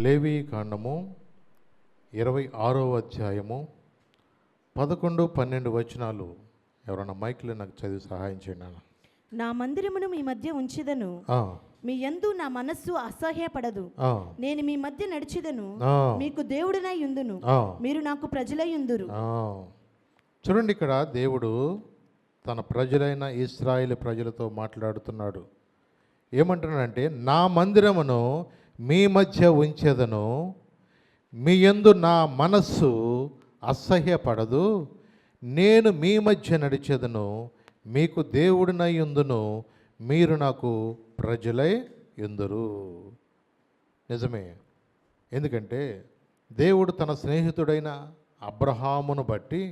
లేవి కాండము 26వ అధ్యాయము 11, 12 వచనాలు ఎవరైనా మైక్లో నాకు చదివి సహాయం చేయండి. నా మందిరమును మీ మధ్య ఉంచిదను, మీ యందు నా మనస్సు అసహ్యపడదు. నేను మీ మధ్య నడిచిదను, మీకు దేవుడినై యుందును, మీరు నాకు ప్రజలై యుందురు. చూడండి, ఇక్కడ దేవుడు తన ప్రజలైన ఇశ్రాయేలు ప్రజలతో మాట్లాడుతున్నాడు. ఏమంటున్నాడంటే, నా మందిరమును మీ మధ్య ఉంచెదను, మీ యందు నా మనస్సు అసహ్యపడదు, నేను మీ మధ్య నడిచెదను, మీకు దేవుడినై యుందును, మీరు నాకు ప్రజలై యుందురు. నిజమే. ఎందుకంటే దేవుడు తన స్నేహితుడైన అబ్రహామును బట్టి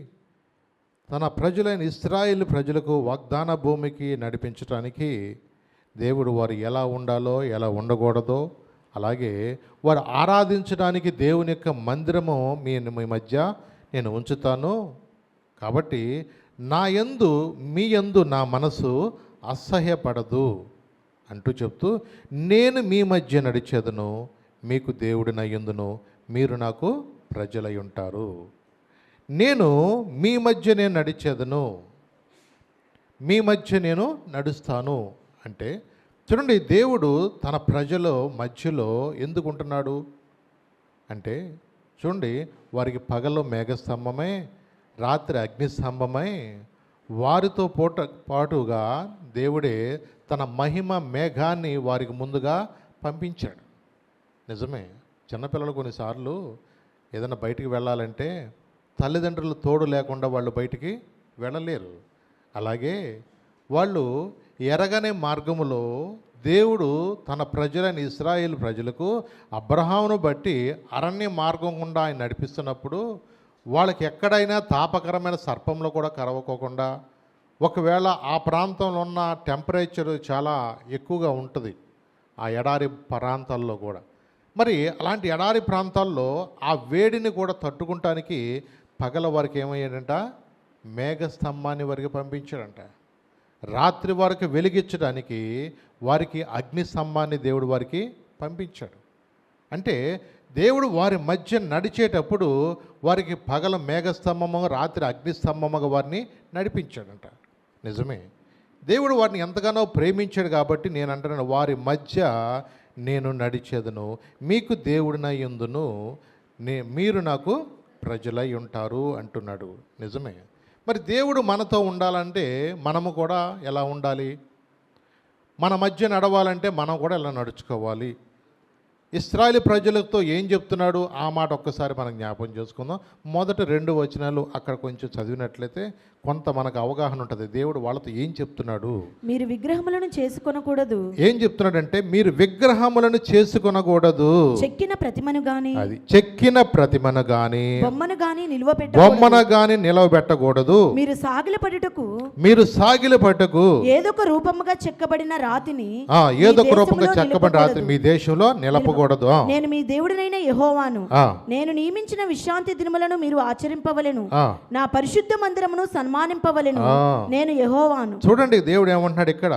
తన ప్రజలైన ఇశ్రాయేలు ప్రజలకు వాగ్దాన భూమికి నడిపించడానికి దేవుడు వారు ఎలా ఉండాలో ఎలా ఉండకూడదో, అలాగే వారు ఆరాధించడానికి దేవుని యొక్క మందిరము మీ మధ్య నేను ఉంచుతాను. కాబట్టి మీ యందు నా మనసు అసహ్యపడదు అంటూ చెప్తూ, నేను మీ మధ్య నడిచేదను, మీకు దేవుడినై యుందును, మీరు నాకు ప్రజలై ఉంటారు. నేను మీ మధ్య నేను నడిచేదను, మీ మధ్య నేను నడుస్తాను అంటే, చూడండి, దేవుడు తన ప్రజల మధ్యలో ఎందుకు ఉంటున్నాడు అంటే, చూడండి, వారికి పగలు మేఘస్తంభమై రాత్రి అగ్నిస్తంభమై వారితో పాటుగా దేవుడే తన మహిమ మేఘాన్ని వారికి ముందుగా పంపించాడు. నిజమే. చిన్నపిల్లలు కొన్నిసార్లు ఏదైనా బయటికి వెళ్ళాలంటే తల్లిదండ్రులు తోడు లేకుండా వాళ్ళు బయటికి వెళ్ళలేరు. అలాగే వాళ్ళు ఎరగనే మార్గములో దేవుడు తన ప్రజలైన ఇశ్రాయేలు ప్రజలకు అబ్రహామును బట్టి అరణ్య మార్గం గుండా ఆయన నడిపిస్తున్నప్పుడు వాళ్ళకి ఎక్కడైనా తాపకరమైన సర్పంలో కూడా కరవకోకుండా, ఒకవేళ ఆ ప్రాంతంలో ఉన్న టెంపరేచర్ చాలా ఎక్కువగా ఉంటుంది ఆ ఎడారి ప్రాంతాల్లో కూడా, మరి అలాంటి ఎడారి ప్రాంతాల్లో ఆ వేడిని కూడా తట్టుకుంటానికి పగల వారికి ఏమయ్యాడంట, మేఘస్తంభాన్ని వారికి పంపించాడంట. రాత్రి వారికి వెలిగించడానికి వారికి అగ్నిస్తంభాన్ని దేవుడు వారికి పంపించాడు. అంటే దేవుడు వారి మధ్య నడిచేటప్పుడు వారికి పగల మేఘస్తంభము, రాత్రి అగ్నిస్తంభముగా వారిని నడిపించాడంట. నిజమే. దేవుడు వారిని ఎంతగానో ప్రేమించాడు కాబట్టి నేను అంటున్నాను, వారి మధ్య నేను నడిచేదను, మీకు దేవుడినై యుందును, మీరు నాకు ప్రజలై ఉంటారు అంటున్నాడు. నిజమే. మరి దేవుడు మనతో ఉండాలంటే మనము కూడా ఎలా ఉండాలి? మన మధ్య నడవాలంటే మనం కూడా ఎలా నడుచుకోవాలి? ఇశ్రాయేలు ప్రజలతో ఏం చెప్తున్నాడు ఆ మాట ఒక్కసారి మనం జ్ఞాపం చేసుకుందాం. మొదటి 2 వచనాలు అక్కడ కొంచెం చదివినట్లయితే కొంత మనకు అవగాహన ఉంటుంది. దేవుడు వాళ్ళతో ఏం చెప్తున్నాడు? మీరు విగ్రహములను చేసుకొనకూడదు. ఏం చెప్తున్నాడంటే, మీరు విగ్రహములను చేసుకొనకూడదు, చెక్కిన ప్రతిమను గాని, అది చెక్కిన ప్రతిమను గాని, బొమ్మను గాని నిలవబెట్టకూడదు. మీరు సాగిలపట్టుకు ఏదొక రూపముగా చెక్కబడిన రాతిని, ఏదొక రూపంగా చెక్కబడిన రాతిని మీ దేశంలో నిలపకూడదు. నేను మీ దేవుడినైన యెహోవాను. నేను నియమించిన విశ్రాంతి దినములను మీరు ఆచరింపవలెను, నా పరిశుద్ధ మందిరమును సన్మానింపవలెను, నేను యెహోవాను. చూడండి, దేవుడు ఏమంటున్నాడు ఇక్కడ,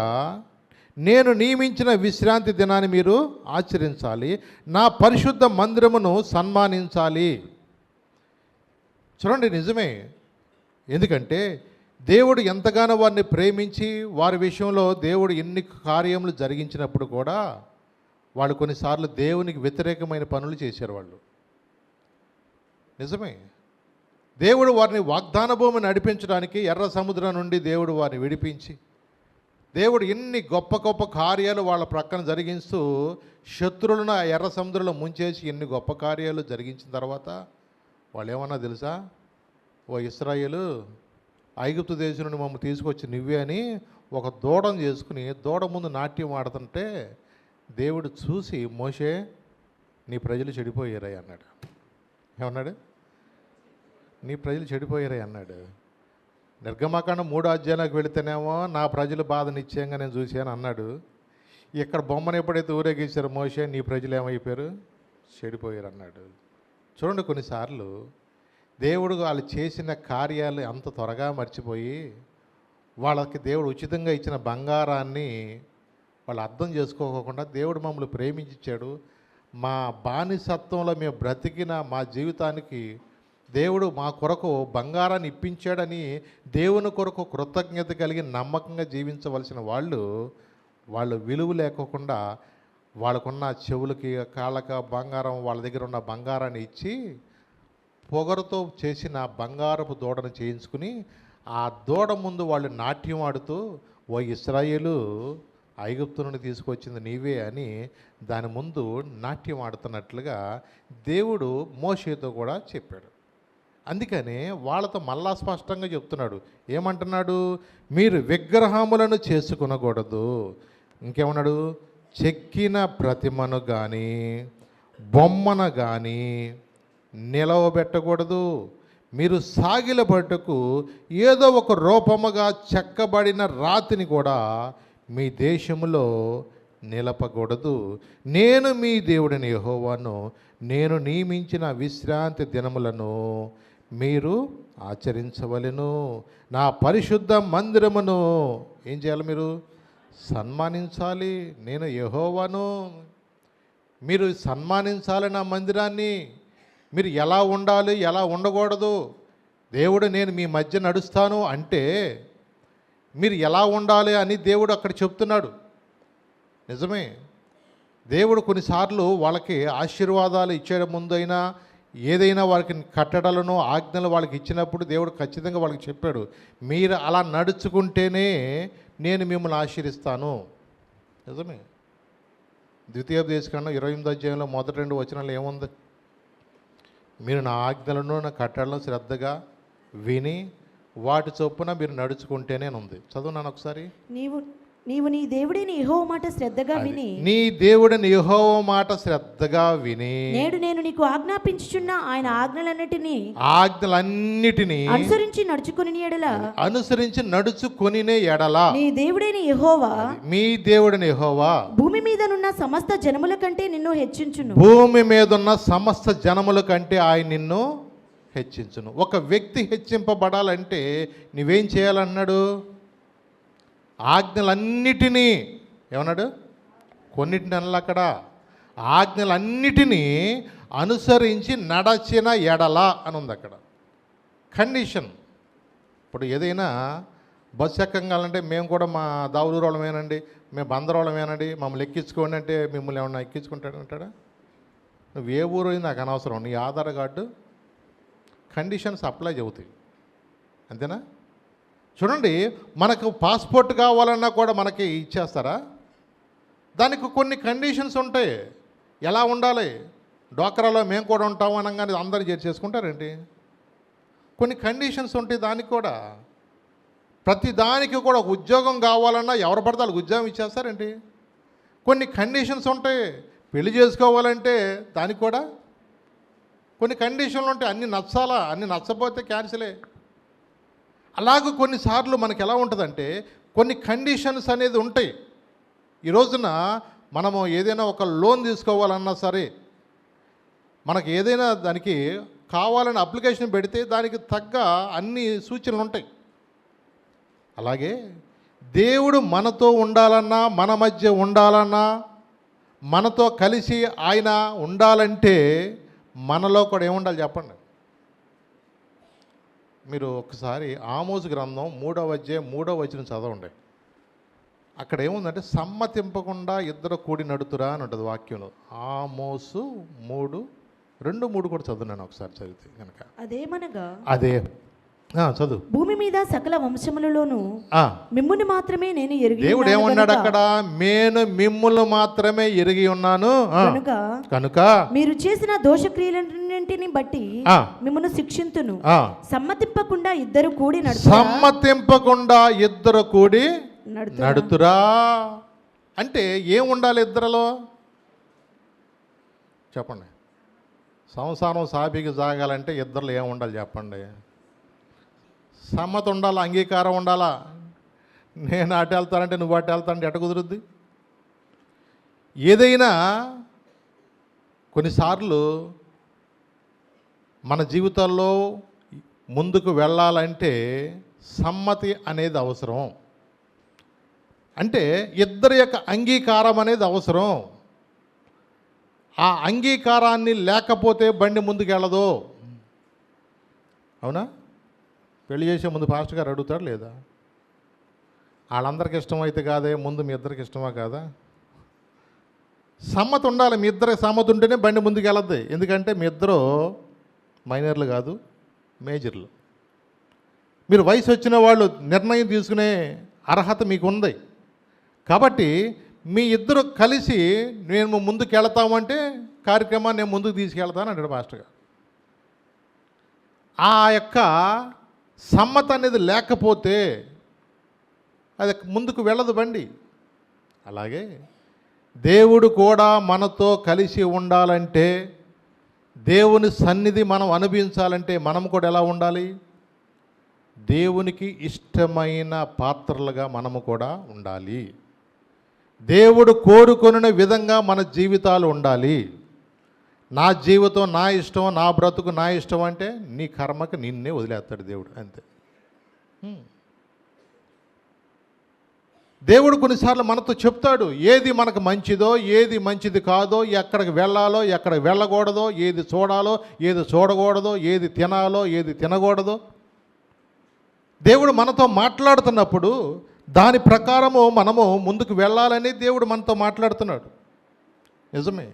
నేను నియమించిన విశ్రాంతి దినాన్ని మీరు ఆచరించాలి, నా పరిశుద్ధ మందిరమును సన్మానించాలి. చూడండి, నిజమే. ఎందుకంటే దేవుడు ఎంతగానో వారిని ప్రేమించి వారి విషయంలో దేవుడు ఎన్ని కార్యములు జరిగించినప్పుడు కూడా వాళ్ళు కొన్నిసార్లు దేవునికి వ్యతిరేకమైన పనులు చేశారు వాళ్ళు. నిజమే. దేవుడు వారిని వాగ్దాన భూమి నడిపించడానికి ఎర్ర సముద్రం నుండి దేవుడు వారిని విడిపించి, దేవుడు ఎన్ని గొప్ప గొప్ప కార్యాలు వాళ్ళ ప్రక్కన జరిగిస్తూ శత్రువులను ఆ ఎర్ర సముద్రంలో ముంచేసి ఎన్ని గొప్ప కార్యాలు జరిగించిన తర్వాత వాళ్ళు ఏమన్నా తెలుసా? ఓ ఇశ్రాయేలు, ఐగుప్తు దేశం నుండి మమ్మల్ని తీసుకొచ్చి నువ్వే అని ఒక దూడను చేసుకుని దూడ ముందు నాట్యం ఆడుతుంటే దేవుడు చూసి, మోషే, నీ ప్రజలు చెడిపోయారయ్య అన్నాడు. ఏమన్నాడు? నీ ప్రజలు చెడిపోయారయ్య అన్నాడు. నిర్గమకాండం 3వ అధ్యాయానికి వెళితేనేమో నా ప్రజలు బాధ నిశ్చయంగా నేను చూశాను అన్నాడు. ఇక్కడ బొమ్మను ఎప్పుడైతే ఊరేగించారో మోషే, నీ ప్రజలు ఏమైపోయారు? చెడిపోయారు అన్నాడు. చూడండి, కొన్నిసార్లు దేవుడు వాళ్ళు చేసిన కార్యాలు అంత త్వరగా మర్చిపోయి వాళ్ళకి దేవుడు ఉచితంగా ఇచ్చిన బంగారాన్ని వాళ్ళు అర్థం చేసుకోకుండా దేవుడు మమ్మల్ని ప్రేమించాడు, మా బానిసత్వంలో మేము బ్రతికిన మా జీవితానికి దేవుడు మా కొరకు బంగారాన్ని ఇప్పించాడని దేవుని కొరకు కృతజ్ఞత కలిగి నమ్మకంగా జీవించవలసిన వాళ్ళు విలువ లేకోకుండా వాళ్ళకున్న చెవులకి కాళ్ళక బంగారం, వాళ్ళ దగ్గర ఉన్న బంగారాన్ని ఇచ్చి పొగరుతో చేసిన బంగారపు దూడను చేయించుకుని ఆ దూడ ముందు వాళ్ళు నాట్యం ఆడుతూ, ఓ ఇశ్రాయేలు, ఐగుప్తు నుండి తీసుకొచ్చింది నీవే అని దాని ముందు నాట్యం ఆడుతున్నట్లుగా దేవుడు మోషేతో కూడా చెప్పాడు. అందుకని వాళ్ళతో మళ్ళా స్పష్టంగా చెప్తున్నాడు. ఏమంటున్నాడు? మీరు విగ్రహములను చేసుకునకూడదు. ఇంకేమన్నాడు? చెక్కిన ప్రతిమను కానీ బొమ్మను కానీ నిలవబెట్టకూడదు. మీరు సాగిలబట్టుకు ఏదో ఒక రూపముగా చెక్కబడిన రాతిని కూడా మీ దేశంలో నిలపకూడదు. నేను మీ దేవుడిని యెహోవాను. నేను నియమించిన విశ్రాంతి దినములను మీరు ఆచరించవలెను. నా పరిశుద్ధ మందిరమును ఏం చేయాలి? మీరు సన్మానించాలి. నేను యెహోవాను. మీరు సన్మానించాలి నా మందిరాన్ని. మీరు ఎలా ఉండాలి, ఎలా ఉండకూడదు, దేవుడు నేను మీ మధ్య నడుస్తాను అంటే మీరు ఎలా ఉండాలి అని దేవుడు అక్కడ చెప్తున్నాడు. నిజమే, దేవుడు కొన్నిసార్లు వాళ్ళకి ఆశీర్వాదాలు ఇచ్చే ముందైనా ఏదైనా వాళ్ళకి కట్టడలను ఆజ్ఞలు వాళ్ళకి ఇచ్చినప్పుడు దేవుడు ఖచ్చితంగా వాళ్ళకి చెప్పాడు, మీరు అలా నడుచుకుంటేనే నేను మిమ్మల్ని ఆశీర్వదిస్తాను. నిజమే. ద్వితీయోపదేశకాండం 28వ అధ్యాయంలో మొదటి 2 వచనాలు ఏముంది? మీరు నా ఆజ్ఞలను నా కట్టడలను శ్రద్ధగా విని వాటి చొప్పున మీరు నడుచుకుంటేనే ఉంది. చదువున్నాను ఒకసారి. నీవు నీ దేవుడిని యెహోవా మాట శ్రద్ధగా విని, నీ దేవుడిని యెహోవా మాట శ్రద్ధగా విని, నేడు నేను నీకు ఆజ్ఞాపించుచున్న ఆయన ఆజ్ఞలన్నిటినీ అనుసరించి నడుచుకొనినే ఎడల నీ దేవుడైన యెహోవా, మీ దేవుడిని యెహోవా భూమి మీదనున్న సమస్త జనముల కంటే నిన్ను హెచ్చించును. భూమి మీదున్న సమస్త జనముల కంటే ఆయన నిన్ను హెచ్చించును. ఒక వ్యక్తి హెచ్చింపబడాలంటే నువ్వేం చేయాలన్నాడు? ఆజ్ఞలన్నిటినీ ఏమన్నాడు? కొన్నిటిని అన్నాడు అక్కడ. ఆజ్ఞలన్నిటినీ అనుసరించి నడచిన ఎడల అని ఉంది అక్కడ. కండిషన్. ఇప్పుడు ఏదైనా బస్సు ఎక్కంగాలంటే మేము కూడా మా దావులూరు వాళ్ళమేనండి, మేము బందరోళమేనండి, మమ్మల్ని ఎక్కించుకోండి అంటే మిమ్మల్ని ఏమన్నా ఎక్కించుకుంటాడు అంటాడా? నువ్వు ఏ ఊరు అయింది నాకు అనవసరం, నీ ఆధార్ కార్డు కండిషన్స్ అప్లై అవుతాయి. అంతేనా? చూడండి, మనకు పాస్పోర్ట్ కావాలన్నా కూడా మనకి ఇచ్చేస్తారా? దానికి కొన్ని కండిషన్స్ ఉంటాయి. ఎలా ఉండాలి? డ్వాక్రాలో మేము కూడా ఉంటాము అనగానే అందరూ చేసుకుంటారేంటి? కొన్ని కండిషన్స్ ఉంటాయి దానికి కూడా. ప్రతి దానికి కూడా ఉద్యోగం కావాలన్నా ఎవరు పడితే వాళ్ళకి ఉద్యోగం ఇచ్చేస్తారేంటి? కొన్ని కండిషన్స్ ఉంటాయి. పెళ్లి చేసుకోవాలంటే దానికి కూడా కొన్ని కండిషన్లు ఉంటాయి. అన్నీ నచ్చాలా, అన్నీ నచ్చపోతే క్యాన్సిలే. అలాగే కొన్నిసార్లు మనకి ఎలా ఉంటుందంటే కొన్ని కండిషన్స్ అనేది ఉంటాయి. ఈ రోజున మనము ఏదైనా ఒక లోన్ తీసుకోవాలన్నా సరే, మనకి ఏదైనా దానికి కావాలని అప్లికేషన్ పెడితే దానికి తగ్గ అన్ని సూచనలు ఉంటాయి. అలాగే దేవుడు మనతో ఉండాలన్నా, మన మధ్య ఉండాలన్నా, మనతో కలిసి ఆయన ఉండాలంటే మనలో కూడా ఏముండాలి చెప్పండి? మీరు ఒకసారి ఆమోసు గ్రంథం 3వ అధ్యాయం 3వ వచనం చదవండి. అక్కడ ఏముందంటే సమ్మతింపకుండా ఇద్దరు కూడి నడుతురా అని ఉంటుంది వాక్యంలో. ఆమోసు 3:2-3 కూడా చదువున్నాను ఒకసారి చదివితే కనుక. అదేమనగా అదే చదువు. భూమి మీద సకల వంశములలోను మిమ్మును మాత్రమే నేను ఎరిగి. దేవుడు ఏమన్నాడు అక్కడ? నేను మిమ్ములు మాత్రమే ఎరిగి ఉన్నాను కనుక మీరు చేసిన దోషక్రియలన్నింటిని బట్టి మిమ్మును శిక్షింతును. సమ్మతింపకుండా ఇద్దరు కూడి నడుతురా అంటే ఏం ఉండాలి ఇద్దరిలో చెప్పండి? సంసారం సాపికి సాగాలంటే ఇద్దరిలో ఏం ఉండాలి చెప్పండి? సమ్మతి ఉండాలా, అంగీకారం ఉండాలా. నేను అటు వెళ్తానంటే నువ్వు అటు వెళ్తానంటే ఎట కుదురుద్ది? ఏదైనా కొన్నిసార్లు మన జీవితాల్లో ముందుకు వెళ్ళాలంటే సమ్మతి అనేది అవసరం. అంటే ఇద్దరి యొక్క అంగీకారం అనేది అవసరం. ఆ అంగీకారాన్ని లేకపోతే బండి ముందుకు వెళ్ళదు. అవునా? పెళ్లి చేసే ముందు పాస్టర్ గారు అడుగుతాడు లేదా? వాళ్ళందరికీ ఇష్టమైతే కాదే, ముందు మీ ఇద్దరికి ఇష్టమా కాదా? సమ్మతి ఉండాలి. మీ ఇద్దరికి సమ్మతి ఉంటేనే బండి ముందుకు వెళ్ళద్ది. ఎందుకంటే మీ ఇద్దరు మైనర్లు కాదు, మేజర్లు. మీరు వయసు వచ్చిన వాళ్ళు నిర్ణయం తీసుకునే అర్హత మీకు ఉంది. కాబట్టి మీ ఇద్దరు కలిసి నేను ముందుకు వెళతామంటే కార్యక్రమాన్ని నేను ముందుకు తీసుకెళ్తాను అంటాడు పాస్టర్ గారు. ఆ యొక్క సమ్మతి అనేది లేకపోతే అది ముందుకు వెళ్ళదు బండి. అలాగే దేవుడు కూడా మనతో కలిసి ఉండాలంటే, దేవుని సన్నిధి మనం అనుభవించాలంటే మనం కూడా ఎలా ఉండాలి? దేవునికి ఇష్టమైన పాత్రలుగా మనము కూడా ఉండాలి. దేవుడు కోరుకొనిన విధంగా మన జీవితాలు ఉండాలి. నా జీవితం నా ఇష్టం, నా బ్రతుకు నా ఇష్టం అంటే నీ కర్మకు నిన్నే వదిలేస్తాడు దేవుడు, అంతే. దేవుడు కొన్నిసార్లు మనతో చెప్తాడు ఏది మనకు మంచిదో, ఏది మంచిది కాదో, ఎక్కడికి వెళ్ళాలో, ఎక్కడికి వెళ్ళకూడదో, ఏది చూడాలో, ఏది చూడకూడదో, ఏది తినాలో, ఏది తినకూడదో. దేవుడు మనతో మాట్లాడుతున్నప్పుడు దాని ప్రకారము మనము ముందుకు వెళ్ళాలని దేవుడు మనతో మాట్లాడుతున్నాడు. నిజమే.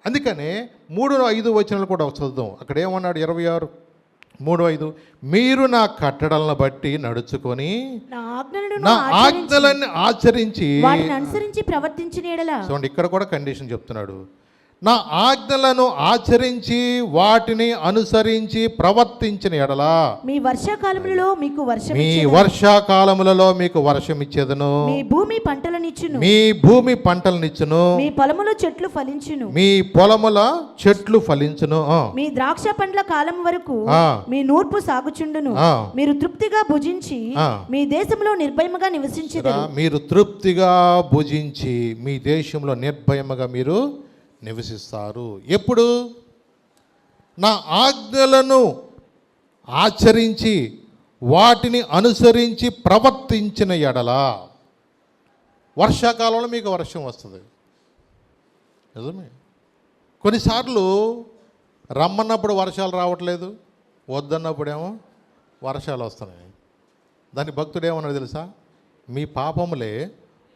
అందుకనే 3-5 వచనాలు కూడా చదువుదాం. అక్కడ ఏమన్నాడు? 26:3-5 మీరు నా కట్టడలను బట్టి నడుచుకొని నా ఆజ్ఞలను ఆచరించి అనుసరించి ప్రవర్తించిన యెడల. చూడండి, ఇక్కడ కూడా కండిషన్ చెప్తున్నాడు. నా ఆజ్ఞలను ఆచరించి వాటిని అనుసరించి ప్రవర్తించిన యెడల మీ వర్షాకాలములలో మీకు వర్షం ఇచ్చేదను, మీ భూమి పంటలనిచ్చును, మీ పొలములో చెట్లు ఫలించును, మీ ద్రాక్ష పండ్ల కాలం వరకు మీ నూర్పు సాగుచుండును, మీరు తృప్తిగా భుజించి మీ దేశంలో నిర్భయముగా నివసించెదరు. మీరు తృప్తిగా భుజించి మీ దేశంలో నిర్భయముగా మీరు నివసిస్తారు. ఎప్పుడు? నా ఆజ్ఞలను ఆచరించి వాటిని అనుసరించి ప్రవర్తించిన యెడల. వర్షాకాలంలో మీకు వర్షం వస్తుంది. నిజమే. కొన్నిసార్లు రమ్మన్నప్పుడు వర్షాలు రావట్లేదు, వద్దన్నప్పుడేమో వర్షాలు వస్తున్నాయి. దాని భక్తుడు ఏమన్నాడు తెలుసా? మీ పాపములే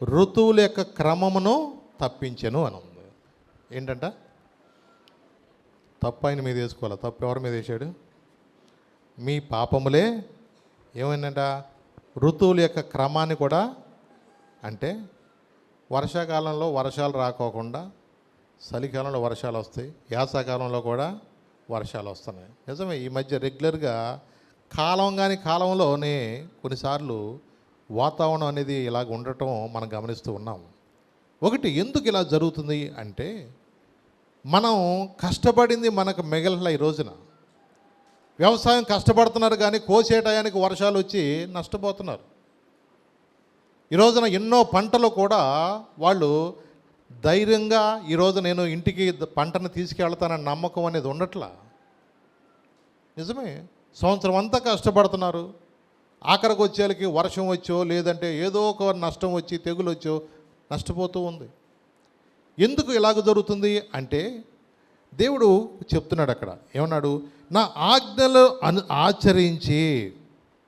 ఋతువుల యొక్క క్రమమును తప్పించెను అని ఉంది. ఏంటంట? తప్పు ఆయన మీద వేసుకోవాలి. తప్పు ఎవరి మీద వేసాడు? మీ పాపములే ఏమైందంట? ఋతువుల యొక్క క్రమాన్ని కూడా, అంటే వర్షాకాలంలో వర్షాలు రాకోకుండా చలికాలంలో వర్షాలు వస్తాయి, యాసకాలంలో కూడా వర్షాలు వస్తున్నాయి. నిజమే. ఈ మధ్య రెగ్యులర్గా కాలంలోనే కొన్నిసార్లు వాతావరణం అనేది ఇలాగ ఉండటం మనం గమనిస్తూ ఉన్నాం. ఒకటి, ఎందుకు ఇలా జరుగుతుంది అంటే మనం కష్టపడింది మనకు మిగలల. ఈ రోజున వ్యవసాయం కష్టపడుతున్నారు కానీ కోసే టయానికి వర్షాలు వచ్చి నష్టపోతున్నారు. ఈ రోజున ఎన్నో పంటలు కూడా వాళ్ళు ధైర్యంగా ఈరోజు నేను ఇంటికి పంటను తీసుకెళ్తానని నమ్మకం అనేది ఉండట్లా. నిజమే. సంవత్సరం అంతా కష్టపడుతున్నారు, ఆఖరికి వచ్చేళ్ళకి వర్షం వచ్చో లేదంటే ఏదో ఒక నష్టం వచ్చి తెగులు వచ్చో నష్టపోతూ ఉంది. ఎందుకు ఇలాగ జరుగుతుంది అంటే దేవుడు చెప్తున్నాడు అక్కడ. ఏమన్నాడు? నా ఆజ్ఞలు ఆచరించి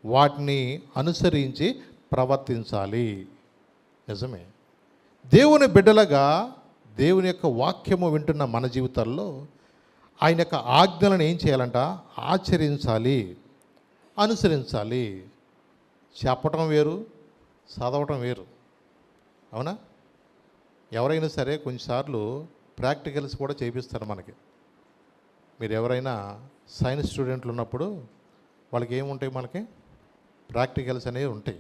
వాటిని అనుసరించి ప్రవర్తించాలి. నిజమే. దేవుని బిడ్డలుగా దేవుని యొక్క వాక్యము వింటున్న మన జీవితాల్లో ఆయన యొక్క ఆజ్ఞలను ఏం చేయాలంట? ఆచరించాలి, అనుసరించాలి. చెప్పటం వేరు, చదవటం వేరు. అవునా? ఎవరైనా సరే కొన్నిసార్లు ప్రాక్టికల్స్ కూడా చేపిస్తారు మనకి. మీరు ఎవరైనా సైన్స్ స్టూడెంట్లు ఉన్నప్పుడు వాళ్ళకి ఏముంటాయి? మనకి ప్రాక్టికల్స్ అనేవి ఉంటాయి.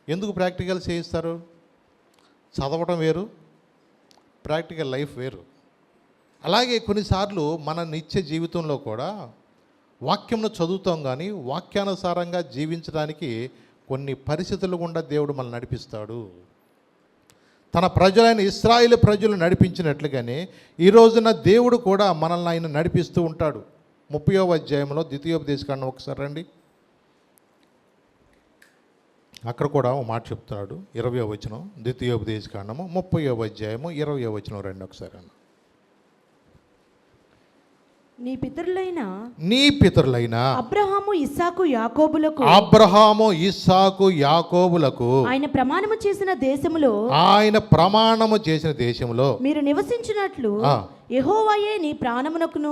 ఎందుకు ప్రాక్టికల్స్ చేయిస్తారు? చదవటం వేరు, ప్రాక్టికల్ లైఫ్ వేరు. అలాగే కొన్నిసార్లు మన నిత్య జీవితంలో కూడా వాక్యంను చదువుతాం కానీ వాక్యానుసారంగా జీవించడానికి కొన్ని పరిస్థితులు గుండా దేవుడు మనల్ని నడిపిస్తాడు. తన ప్రజలైన ఇశ్రాయేలు ప్రజలు నడిపించినట్లుగానే ఈ రోజున దేవుడు కూడా మనల్ని ఆయన నడిపిస్తూ ఉంటాడు. 30వ అధ్యాయంలో ద్వితీయోపదేశకాండం ఒకసారి రండి. అక్కడ కూడా ఒక మాట చెప్తున్నాడు. 20వ వచనం, ద్వితీయోపదేశకాండము 30వ అధ్యాయము 20వ వచనం రండి ఒకసారి. నీ పితరులైన అబ్రహాము ఇస్సాకు యాకోబులకు ఆయన ప్రమాణము చేసిన దేశములో మీరు నివసించినట్లు యెహోవాయే నీ ప్రాణమునకును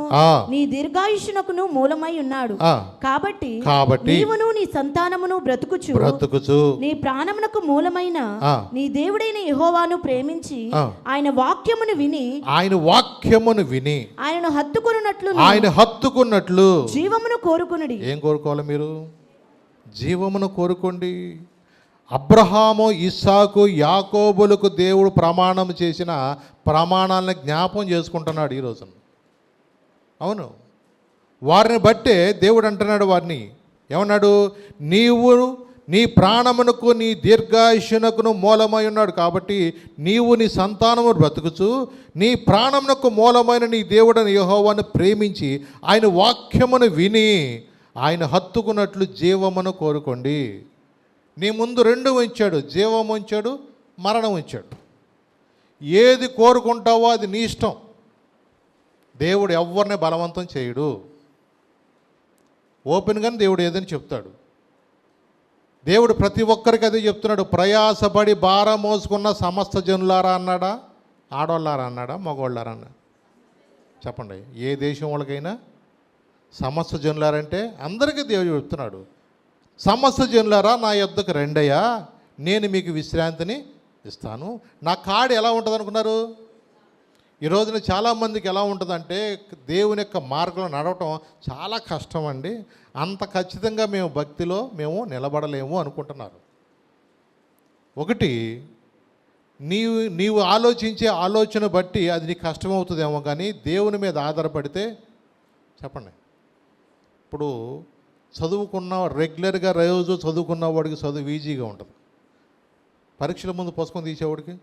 నీ దీర్ఘాయుష్యునకును మూలమై ఉన్నాడు. కాబట్టి నీవును నీ సంతానమును బ్రతుకుచు నీ ప్రాణమునకు మూలమైన నీ దేవుడైన యెహోవాను ప్రేమించి ఆయన వాక్యమును విని ఆయనను హత్తుకున్నట్లు జీవమును కోరుకొనుడి. ఏం కోరుకోవాలి మీరు? జీవమును కోరుకోండి. అబ్రహాము ఇస్సాకు యాకోబులకు దేవుడు ప్రమాణం చేసిన ప్రమాణాలను జ్ఞాపం చేసుకుంటున్నాడు ఈరోజు. అవును, వారిని బట్టే దేవుడు అంటున్నాడు వారిని. ఏమన్నాడు? నీవు నీ ప్రాణమునకు నీ దీర్ఘాయుష్యునకును మూలమై ఉన్నాడు. కాబట్టి నీవు నీ సంతానము బ్రతుకుచు నీ ప్రాణమునకు మూలమైన నీ దేవుడని యెహోవాను ప్రేమించి ఆయన వాక్యమును విని ఆయన హత్తుకున్నట్లు జీవమును కోరుకోండి. నీ ముందు రెండు ఉంచాడు, జీవం ఉంచాడు, మరణం ఉంచాడు. ఏది కోరుకుంటావో అది నీ ఇష్టం. దేవుడు ఎవరిని బలవంతం చేయడు. ఓపెన్గానే దేవుడు ఏదని చెప్తాడు. దేవుడు ప్రతి ఒక్కరికి అదే చెప్తున్నాడు. ప్రయాసపడి భారం మోసుకున్న సమస్త జనులారా అన్నాడా? ఆడవాళ్ళారా అన్నాడా? మగవాళ్ళారా అన్నాడా? చెప్పండి. ఏ దేశం వాళ్ళకైనా సమస్త జనులారంటే అందరికీ దేవుడు చెప్తున్నాడు. సమస్త జనులారా నా యొద్దకు రెండయ్యా, నేను మీకు విశ్రాంతిని ఇస్తాను. నా కాడి ఎలా ఉంటుంది అనుకున్నారు? ఈ రోజున చాలామందికి ఎలా ఉంటుందంటే దేవుని యొక్క మార్గంలో నడవటం చాలా కష్టం అండి, అంత ఖచ్చితంగా మేము భక్తిలో నిలబడలేము అనుకుంటున్నారు. ఒకటి, నీవు ఆలోచించే ఆలోచన బట్టి అది నీకు కష్టమవుతుందేమో, కానీ దేవుని మీద ఆధారపడితే చెప్పండి. ఇప్పుడు చదువుకున్న రెగ్యులర్గా రోజు చదువుకున్న వాడికి చదువు ఈజీగా ఉంటుంది. పరీక్షల ముందు పుస్తకం తీసేవాడికి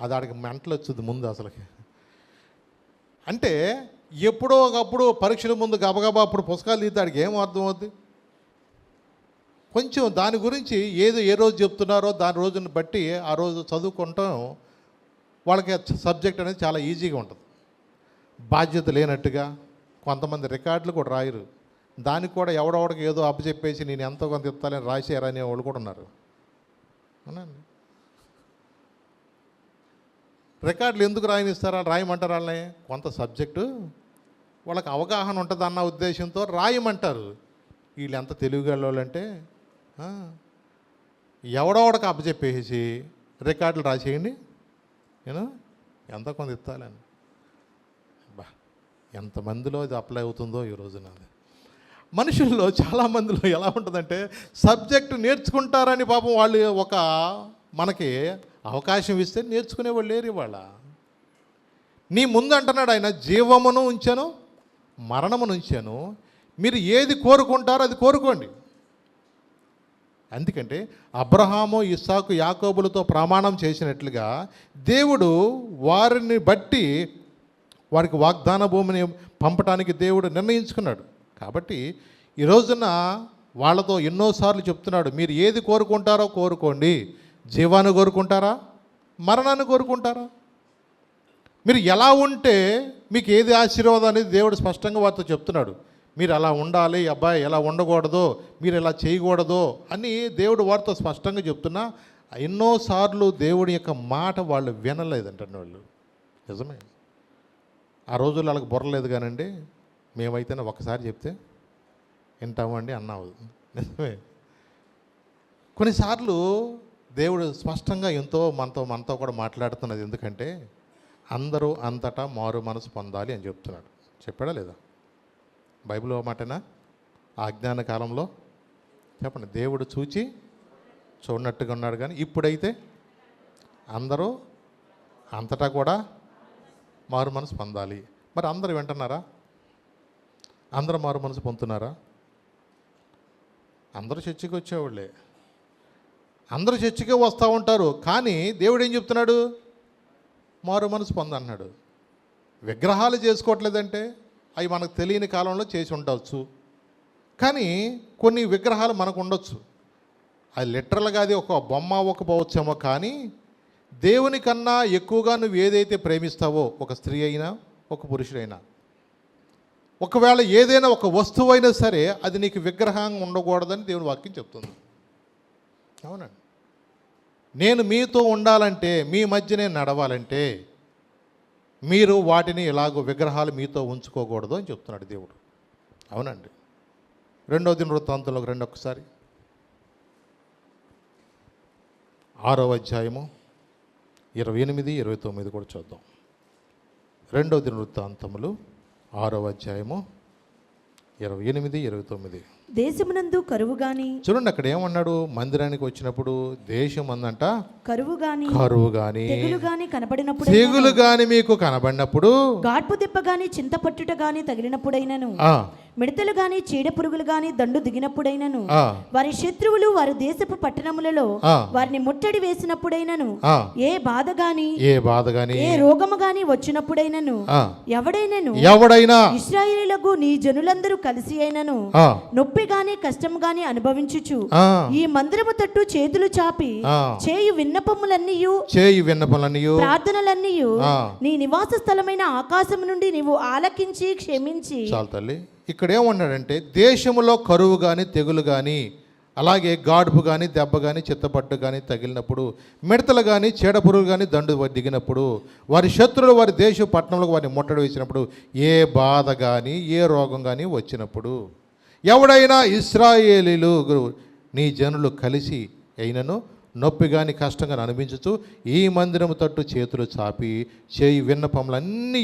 అది ఆడికి మెంటలు వచ్చింది ముందు అసలుకి. అంటే ఎప్పుడో ఒకప్పుడు పరీక్షల ముందు గబగబా అప్పుడు పుస్తకాలు తీస్తే ఆడికి ఏం అర్థమవుద్ది? కొంచెం దాని గురించి ఏ రోజు చెప్తున్నారో దాని రోజుని బట్టి ఆ రోజు చదువుకుంటాం వాళ్ళకి సబ్జెక్ట్ అనేది చాలా ఈజీగా ఉంటుంది. బాధ్యత లేనట్టుగా కొంతమంది రికార్డులు కూడా రాయరు. దానికి కూడా ఎవడెవడికి ఏదో అప్పచెప్పేసి నేను ఎంతో కొంత ఇస్తానని రాసేయారనే వాళ్ళు కూడా ఉన్నారు. అవునండి. రికార్డులు ఎందుకు రాయనిస్తారా? రాయమంటారు వాళ్ళని. కొంత సబ్జెక్టు వాళ్ళకి అవగాహన ఉంటుంది అన్న ఉద్దేశంతో రాయమంటారు. వీళ్ళు ఎంత తెలివిగలంటే ఎవడోడకి అప్పచెప్పేసి రికార్డులు రాసేయండి, నేను ఎంతో కొంత ఇస్తాలని. బా, ఎంతమందిలో ఇది అప్లై అవుతుందో ఈ రోజున. మనుషుల్లో చాలామందిలో ఎలా ఉంటుందంటే సబ్జెక్టు నేర్చుకుంటారని పాపం వాళ్ళు ఒక మనకి అవకాశం ఇస్తే నేర్చుకునేవాళ్ళు లేరు ఇవాళ. నీ ముందు అంటున్నాడు ఆయన, జీవమును ఉంచాను, మరణమును ఉంచాను, మీరు ఏది కోరుకుంటారో అది కోరుకోండి. ఎందుకంటే అబ్రహాము ఇస్సాకు యాకోబులతో ప్రమాణం చేసినట్లుగా దేవుడు వారిని బట్టి వారికి వాగ్దాన భూమిని పంపడానికి దేవుడు నిర్ణయించుకున్నాడు. కాబట్టి ఈ రోజున వాళ్ళతో ఎన్నోసార్లు చెప్తున్నాడు, మీరు ఏది కోరుకుంటారో కోరుకోండి. జీవాన్ని కోరుకుంటారా? మరణాన్ని కోరుకుంటారా? మీరు ఎలా ఉంటే మీకు ఏది ఆశీర్వాదం అనేది దేవుడు స్పష్టంగా వారితో చెప్తున్నాడు. మీరు అలా ఉండాలి, అబ్బాయి ఎలా ఉండకూడదో, మీరు ఇలా చేయకూడదో అని దేవుడు వారితో స్పష్టంగా చెప్తున్నా ఎన్నోసార్లు దేవుడి యొక్క మాట వాళ్ళు వినలేదంటండి. వాళ్ళు నిజమే, ఆ రోజుల్లో వాళ్ళకి బుర్రలేదు కానండి. మేమైతేనే ఒకసారి చెప్తే వింటామండి అన్నావు. నిజమే. కొన్నిసార్లు దేవుడు స్పష్టంగా ఎంతో మనతో కూడా మాట్లాడుతున్నది. ఎందుకంటే అందరూ అంతటా మారు మనసు పొందాలి అని చెప్తున్నాడు. చెప్పాడా లేదా? బైబిల్ మాటేనా? ఆజ్ఞాన కాలంలో చెప్పండి, దేవుడు చూడనట్టుగా ఉన్నాడు. కానీ ఇప్పుడైతే అందరూ అంతటా కూడా మారు మనసు పొందాలి. మరి అందరూ వింటున్నారా? అందరూ మారు మనసు పొందుతున్నారా? అందరూ చర్చికి వచ్చేవాళ్ళే, అందరూ చర్చికే వస్తూ ఉంటారు. కానీ దేవుడు ఏం చెప్తున్నాడు? మారు మనసు పొందన్నాడు. విగ్రహాలు చేసుకోవట్లేదంటే అవి మనకు తెలియని కాలంలో చేసి ఉండవచ్చు, కానీ కొన్ని విగ్రహాలు మనకు ఉండొచ్చు. అది లిటరల్గా అది ఒక బొమ్మ ఒకపోవచ్చేమో, కానీ దేవుని కన్నా ఎక్కువగా నువ్వు ఏదైతే ప్రేమిస్తావో, ఒక స్త్రీ అయినా ఒక పురుషుడైనా. ఒకవేళ ఏదైనా ఒక వస్తువు అయినా సరే అది నీకు విగ్రహంగా ఉండకూడదని దేవుని వాక్యం చెప్తుంది. అవునండి. నేను మీతో ఉండాలంటే, మీ మధ్య నేను నడవాలంటే మీరు వాటిని ఇలాగో విగ్రహాలు మీతో ఉంచుకోకూడదు అని చెప్తున్నాడు దేవుడు. అవునండి. 2వ దినవృత్తాంతంలోకి రండి ఒకసారి. 6వ అధ్యాయము 28, 29 కూడా చూద్దాం. 2వ దినవృత్తాంతములు 6వ అధ్యాయము 28, 29. దేశమునందు కరువు గాని, చూడండి అక్కడ ఏమన్నాడు, మందిరానికి వచ్చినప్పుడు దేశం అందంట కరువు గాని తెగులు గాని కనపడినప్పుడు, తెగులు గాని మీకు కనబడినప్పుడు, గాడ్పు దెబ్బ గాని చింత పట్టుట గాని తగిలినప్పుడైనను, మిడతలు గాని చీడ పురుగులు గాని దండు దిగినప్పుడైనను, వారి శత్రువులు వారి దేశపు పట్టణములలో వారిని ముట్టడి వేసినప్పుడైనను, ఏ బాధ గాని ఏ రోగము గాని వచ్చినప్పుడైనను, ఎవడైనా ఇశ్రాయేలీయులకు నీ జనులందరూ కలిసి అయినను నొప్పి గాని కష్టం గాని అనుభవించుచు ఈ మందిరము తట్టు చేతులు చాపి చేయు విన్నపములన్నీయు ప్రార్థనలన్నీయు నీ నివాస స్థలమైన ఆకాశం నుండి నీవు ఆలకించి క్షమించి. చాలు తల్లి. ఇక్కడ ఏమన్నాడంటే, దేశములో కరువు కానీ తెగులు కానీ, అలాగే గాడుపు కానీ దెబ్బ కానీ చిత్తపట్టు కానీ తగిలినప్పుడు, మిడతలు కానీ చీడపురుగు కానీ దండు దిగినప్పుడు, వారి శత్రువులు వారి దేశ పట్టణంలోకి వారిని ముట్టడి వేసినప్పుడు, ఏ బాధ కానీ ఏ రోగం కానీ వచ్చినప్పుడు, ఎవడైనా ఇశ్రాయేలీలు నీ జనులు కలిసి అయినను నొప్పి కానీ కష్టం కానీ అనిపించచ్చు ఈ మందిరము తట్టు చేతులు చాపి చేయి విన్నపములన్నీ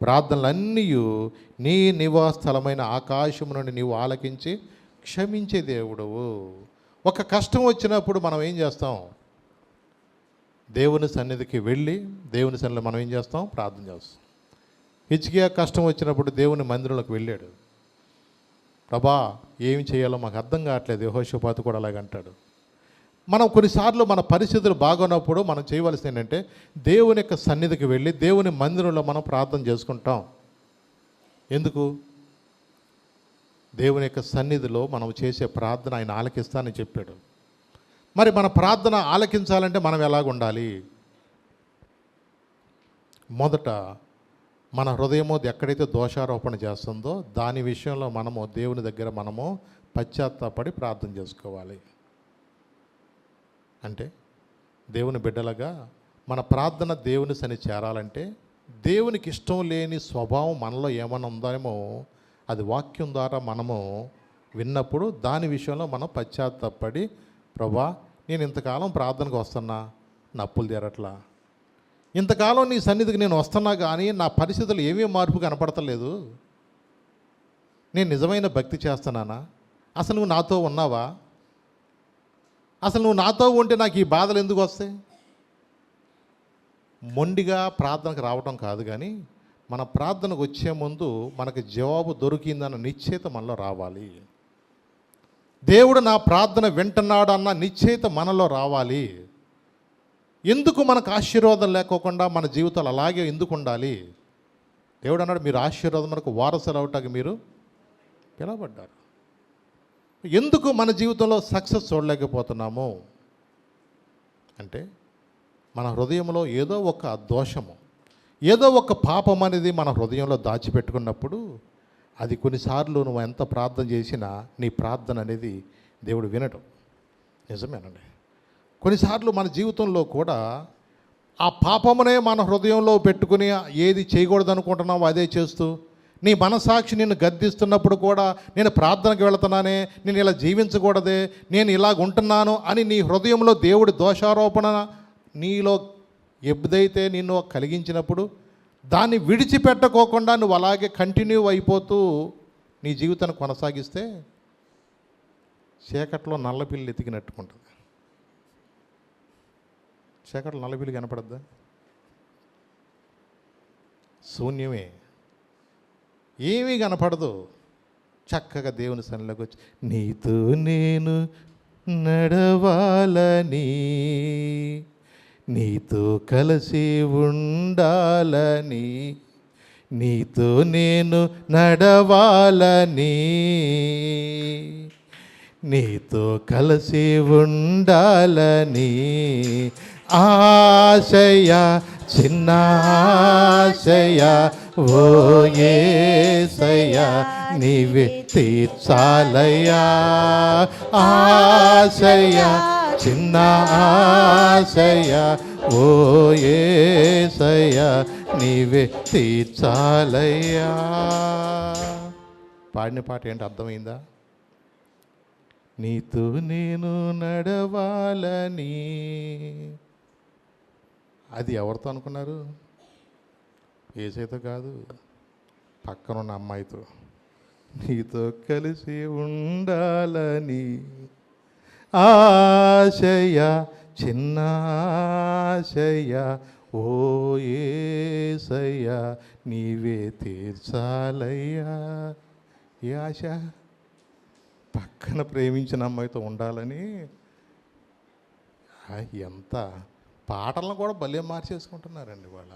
ప్రార్థనలన్నీ నీ నివాస స్థలమైన ఆకాశము నుండి నీవు ఆలకించి క్షమించే దేవుడవు. ఒక కష్టం వచ్చినప్పుడు మనం ఏం చేస్తాం? దేవుని సన్నిధికి వెళ్ళి దేవుని సన్నిధిలో మనం ఏం చేస్తాం? ప్రార్థన చేస్తాం. హిజ్కియా కష్టం వచ్చినప్పుడు దేవుని మందిరంలోకి వెళ్ళాడు. ప్రభా ఏమి చేయాలో మాకు అర్థం కావట్లేదు. యెహోషాపాతు కూడా అలాగ అంటాడు. మనం కొన్నిసార్లు మన పరిస్థితులు బాగున్నప్పుడు మనం చేయవలసింది ఏంటంటే, దేవుని యొక్క సన్నిధికి వెళ్ళి దేవుని మందిరంలో మనం ప్రార్థన చేసుకుంటాం. ఎందుకు? దేవుని యొక్క సన్నిధిలో మనం చేసే ప్రార్థన ఆయన ఆలకిస్తానని చెప్పాడు. మరి మన ప్రార్థన ఆలకించాలంటే మనం ఎలాగ ఉండాలి? మొదట మన హృదయము ఎక్కడైతే దోషారోపణ చేస్తుందో దాని విషయంలో మనము దేవుని దగ్గర మనము పశ్చాత్తాపడి ప్రార్థన చేసుకోవాలి. అంటే దేవుని బిడ్డలుగా మన ప్రార్థన దేవుని సన్నిధి చేరాలంటే, దేవునికి ఇష్టం లేని స్వభావం మనలో ఏమైనా ఉందేమో అది వాక్యం ద్వారా మనము విన్నప్పుడు దాని విషయంలో మనం పశ్చాత్తాపడి, ప్రభా నేను ఇంతకాలం ప్రార్థనకు వస్తున్నా, నా అప్పులు తీరట్లా, ఇంతకాలం నీ సన్నిధికి నేను వస్తున్నా కానీ నా పరిస్థితులు ఏమీ మార్పు కనపడతలేదు, నేను నిజమైన భక్తి చేస్తున్నానా? అసలు నువ్వు నాతో ఉన్నావా? అసలు నువ్వు నాతో ఉంటే నాకు ఈ బాధలు ఎందుకు వస్తాయి? మొండిగా ప్రార్థనకు రావటం కాదు, కానీ మన ప్రార్థనకు వచ్చే ముందు మనకు జవాబు దొరికిందన్న నిశ్చయిత మనలో రావాలి. దేవుడు నా ప్రార్థన వింటున్నాడు అన్న నిశ్చయిత మనలో రావాలి. ఎందుకు మనకు ఆశీర్వాదం లేకోకుండా మన జీవితాలు అలాగే ఎందుకు ఉండాలి? దేవుడు అన్నాడు, మీరు ఆశీర్వాదం మనకు వారసులు అవటానికి మీరు పిలవబడ్డారు. ఎందుకు మన జీవితంలో సక్సెస్ చూడలేకపోతున్నాము అంటే, మన హృదయంలో ఏదో ఒక దోషము, ఏదో ఒక పాపం అనేది మన హృదయంలో దాచిపెట్టుకున్నప్పుడు అది కొన్నిసార్లు నువ్వు ఎంత ప్రార్థన చేసినా నీ ప్రార్థన అనేది దేవుడు వినడం. నిజమేనండి. కొన్నిసార్లు మన జీవితంలో కూడా ఆ పాపమునే మన హృదయంలో పెట్టుకుని ఏది చేయకూడదు అనుకుంటున్నావు అదే చేస్తూ, నీ మనసాక్షి నిన్ను గద్దిస్తున్నప్పుడు కూడా నేను ప్రార్థనకు వెళుతున్నానే, నేను ఇలా జీవించకూడదే, నేను ఇలాగ ఉంటున్నాను అని నీ హృదయంలో దేవుడి దోషారోపణ నీలో ఎప్పుడైతే నిన్ను కలిగించినప్పుడు దాన్ని విడిచిపెట్టుకోకుండా నువ్వు అలాగే కంటిన్యూ అయిపోతూ నీ జీవితాన్ని కొనసాగిస్తే చీకట్లో నల్లపిల్లి ఎతికినట్టుకుంటుంది. చీకట్లో నల్లపిల్లి కనపడద్దా? శూన్యమే, ఏమీ కనపడదు. చక్కగా దేవుని సన్నిధిలోకి వచ్చి నీతో నేను నడవాలని, నీతో కలిసి ఉండాలని, నీతో నేను నడవాలని, నీతో కలిసి ఉండాలని ఆశయ చిన్న ఆశయ ఓ యేసయ్య నీవే తీర్చాలయ్యా. ఆశయ చిన్న ఆశయ ఓ యేసయ్య నీవే తీర్చాలయ్యా. పాడిన పాట ఏంటి అర్థమైందా? నీతో నేను నడవాలని. అది ఎవరితో అనుకున్నారు? యేసయ్యతో కాదు, పక్కనున్న అమ్మాయితో. నీతో కలిసి ఉండాలని ఆశయ చిన్న ఆశయ ఓ యేసయ్య నీవే తీర్చాలయ్యా. ఏ ఆశ? పక్కన ప్రేమించిన అమ్మాయితో ఉండాలని. ఎంత పాటలను కూడా భలే మార్చేసుకుంటున్నారండి వాళ్ళ.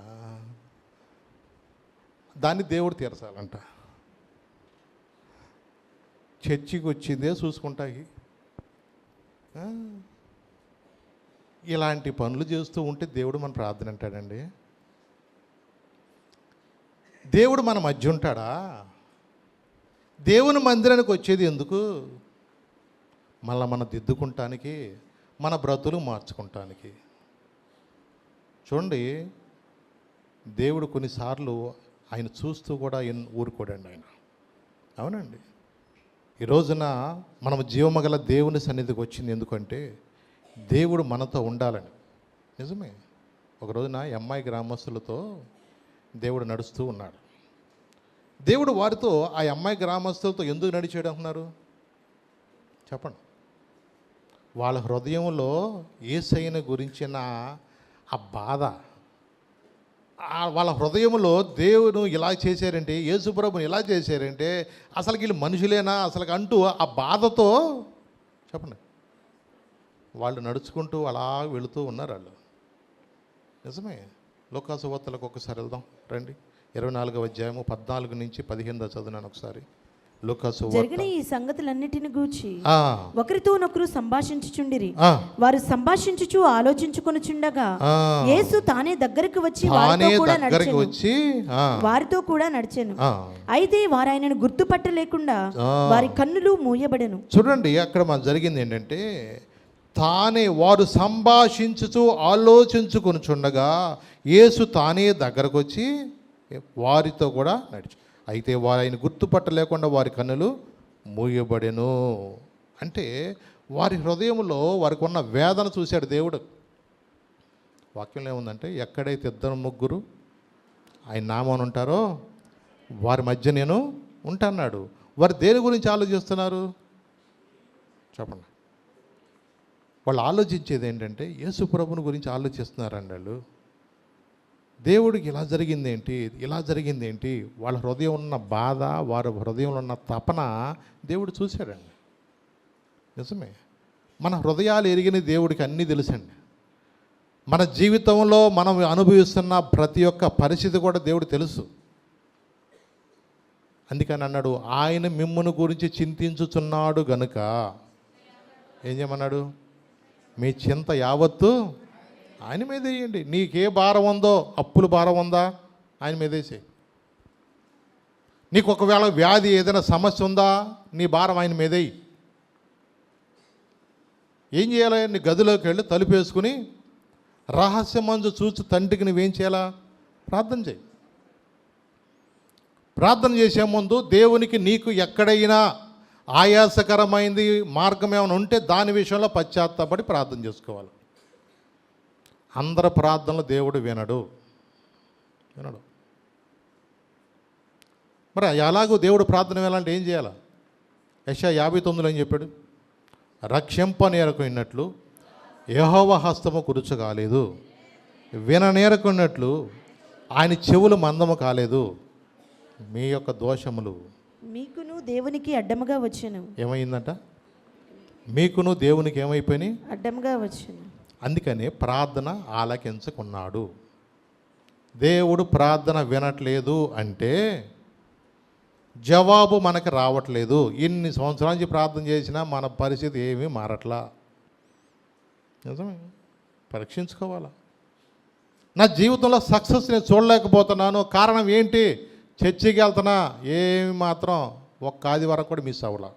దాన్ని దేవుడు తీర్చాలంట. చర్చికి వచ్చిందే చూసుకుంటాయి. ఇలాంటి పనులు చేస్తూ ఉంటే దేవుడు మన ప్రార్థన అంటాడండి? దేవుడు మన మధ్య ఉంటాడా? దేవుని మందిరానికి వచ్చేది ఎందుకు? మళ్ళీ మనం దిద్దుకుంటానికి, మన బ్రతులు మార్చుకుంటానికి. చూడండి, దేవుడు కొన్నిసార్లు ఆయన చూస్తూ కూడా ఊరుకోడండి ఆయన. అవునండి. ఈ రోజున మనం జీవమగల దేవుని సన్నిధికి వచ్చింది ఎందుకంటే దేవుడు మనతో ఉండాలని. నిజమే. ఒక రోజున ఎంఐ గ్రామస్తులతో దేవుడు నడుస్తూ ఉన్నాడు. దేవుడు వారితో ఆ అమ్మాయి గ్రామస్తులతో ఎందుకు నడిచాడు అంటున్నారు చెప్పండి? వాళ్ళ హృదయంలో యేసయ్యను గురించిన ఆ బాధ, వాళ్ళ హృదయంలో దేవుడు ఇలా చేశారంటే, యేసుప్రభుని ఇలా చేశారంటే అసలు వీళ్ళు మనుషులేనా అసలు అంటూ ఆ బాధతో చెప్పండి వాళ్ళు నడుచుకుంటూ అలా వెళుతూ ఉన్నారు వాళ్ళు. నిజమే. లోకాసు వార్తలకు ఒకసారి వెళ్దాం రండి. 24వ అధ్యాయము 14 నుంచి 15 చదువునాను ఒకసారి. లోకాసు జరిగిన ఈ సంగతులన్నిటిని గూర్చి ఒకరితో ఒకరు సంభాషించుచుండిరి. వారు సంభాషించుచు ఆలోచించుకొనుచుండగా యేసు తానే దగ్గరికి వచ్చి వారితో కూడా నడిచెను. అయితే వారు ఆయనను గుర్తుపట్టలేకుండా వారి కన్నులు మూయబడెను. చూడండి, అక్కడ మన జరిగింది ఏంటంటే తానే వారు సంభాషించుచు ఆలోచించుకొనుచుండగా యేసు తానే దగ్గరకు వచ్చి వారితో కూడా నడిచి, అయితే వారు ఆయన గుర్తుపట్టలేకుండా వారి కన్నులు మూయబడెను. అంటే వారి హృదయంలో వారికి ఉన్న వేదన చూశాడు దేవుడు. వాక్యంలో ఏముందంటే ఎక్కడైతే 2-3 ఆయన నామం ఉంటారో వారి మధ్య నేను ఉంటాన్నాడు. వారు దేని గురించి ఆలోచిస్తున్నారు చెప్పండి? వాళ్ళు ఆలోచించేది ఏంటంటే యేసు ప్రభుని గురించి ఆలోచిస్తున్నారండి వాళ్ళు. దేవుడికి ఇలా జరిగింది ఏంటి, ఇలా జరిగింది ఏంటి, వాళ్ళ హృదయం ఉన్న బాధ, వారి హృదయంలో ఉన్న తపన దేవుడు చూశాడండి. నిజమే. మన హృదయాలు ఎరిగిన దేవుడికి అన్నీ తెలుసండి. మన జీవితంలో మనం అనుభవిస్తున్న ప్రతి ఒక్క పరిస్థితి కూడా దేవుడు తెలుసు. అందుకని అన్నాడు, ఆయన మిమ్మును గురించి చింతించుచున్నాడు గనుక ఏం చేయమన్నాడు? మీ చింత యావత్తు ఆయన మీద వేయండి. నీకే భారం ఉందో, అప్పుల భారం ఉందా, ఆయన మీద వేసేయి. నీకు ఒకవేళ వ్యాధి ఏదైనా సమస్య ఉందా, నీ భారం ఆయన మీదేయి. ఏం చేయాలి? నీ గదిలోకి వెళ్ళి తలుపు వేసుకుని రహస్యమందు చూసి తండ్రికి నువ్వేం చేయాలా? ప్రార్థన చేయి. ప్రార్థన చేసే ముందు దేవునికి నీకు ఎక్కడైనా ఆయాసకరమైంది మార్గం ఏమైనా ఉంటే దాని విషయంలో పశ్చాత్తాపడి ప్రార్థన చేసుకోవాలి. అందరి ప్రార్థనలు దేవుడు వినడు. మరి ఎలాగో దేవుడు ప్రార్థన వినాలంటే ఏం చేయాలి? యెషయా 59 ఏం చెప్పాడు? రక్షింపనేరకున్నట్లు యెహోవా హస్తము కురుచు కాలేదు, విననేరకున్నట్లు ఆయన చెవులు మందము కాలేదు. మీ యొక్క దోషములు మీకును దేవునికి అడ్డముగా వచ్చెను. ఏమైందంట? మీకును దేవునికి ఏమైపోయినాయి? అడ్డముగా వచ్చెను. అందుకని ప్రార్థన ఆలకించుకున్నాడు. దేవుడు ప్రార్థన వినట్లేదు అంటే జవాబు మనకు రావట్లేదు. ఇన్ని సంవత్సరాల నుంచి ప్రార్థన చేసినా మన పరిస్థితి ఏమీ మారట్లా. నిజమే. పరీక్షించుకోవాలా. నా జీవితంలో సక్సెస్ నేను చూడలేకపోతున్నాను, కారణం ఏంటి? చర్చికి వెళ్తున్నా, ఏమి మాత్రం ఒక్క ఆదివారం కూడా మిస్ అవ్వాల.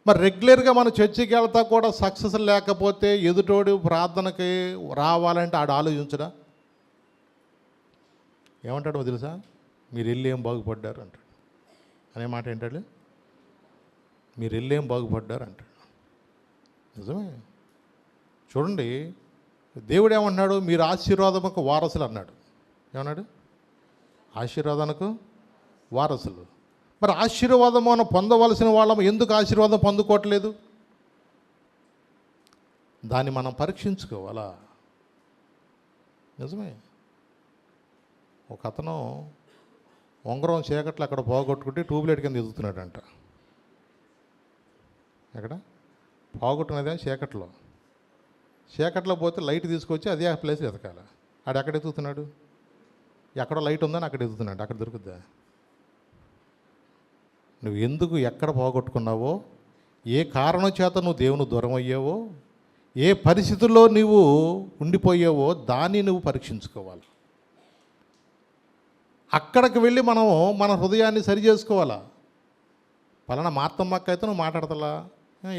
మరి రెగ్యులర్గా మనం చర్చికి వెళ్తా కూడా సక్సెస్ లేకపోతే ఎదుటోడు ప్రార్థనకి రావాలంటే ఆడు ఆలోచించడా? ఏమంటాడో తెలుసా? మీరు వెళ్ళి ఏం బాగుపడ్డారు అంటాడు. అనే మాట ఏంటాడు? మీరు వెళ్ళి ఏం బాగుపడ్డారు అంటాడు. నిజమే. చూడండి, దేవుడు ఏమన్నాడు? మీరు ఆశీర్వాదముకు వారసులు అన్నాడు. ఏమన్నాడు? ఆశీర్వాదానికి వారసులు. మరి ఆశీర్వాదం మనం పొందవలసిన వాళ్ళం ఎందుకు ఆశీర్వాదం పొందుకోవట్లేదు? దాన్ని మనం పరీక్షించుకోవాలా. నిజమే. ఒక అతను ఉంగరం చీకట్లు అక్కడ పోగొట్టుకుంటే ట్యూబ్లైట్ కింద ఎదుగుతున్నాడంట. ఎక్కడ పోగొట్టుకున్నదే? చీకట్లో పోతే లైట్ తీసుకొచ్చి అదే ఆ ప్లేస్ ఎదకాలి. ఆడు ఎక్కడ ఎదుగుతున్నాడు? ఎక్కడో లైట్ ఉందని అక్కడ ఎదుగుతున్నాడు. అక్కడ దొరుకుద్దా? నువ్వు ఎందుకు ఎక్కడ పోగొట్టుకున్నావో, ఏ కారణం చేత నువ్వు దేవుని దూరం అయ్యావో, ఏ పరిస్థితుల్లో నువ్వు ఉండిపోయావో దాన్ని నువ్వు పరీక్షించుకోవాలి. అక్కడికి వెళ్ళి మనం మన హృదయాన్ని సరి చేసుకోవాలా. పలానా మార్తమ్మక్క అయితే నువ్వు మాట్లాడతలా,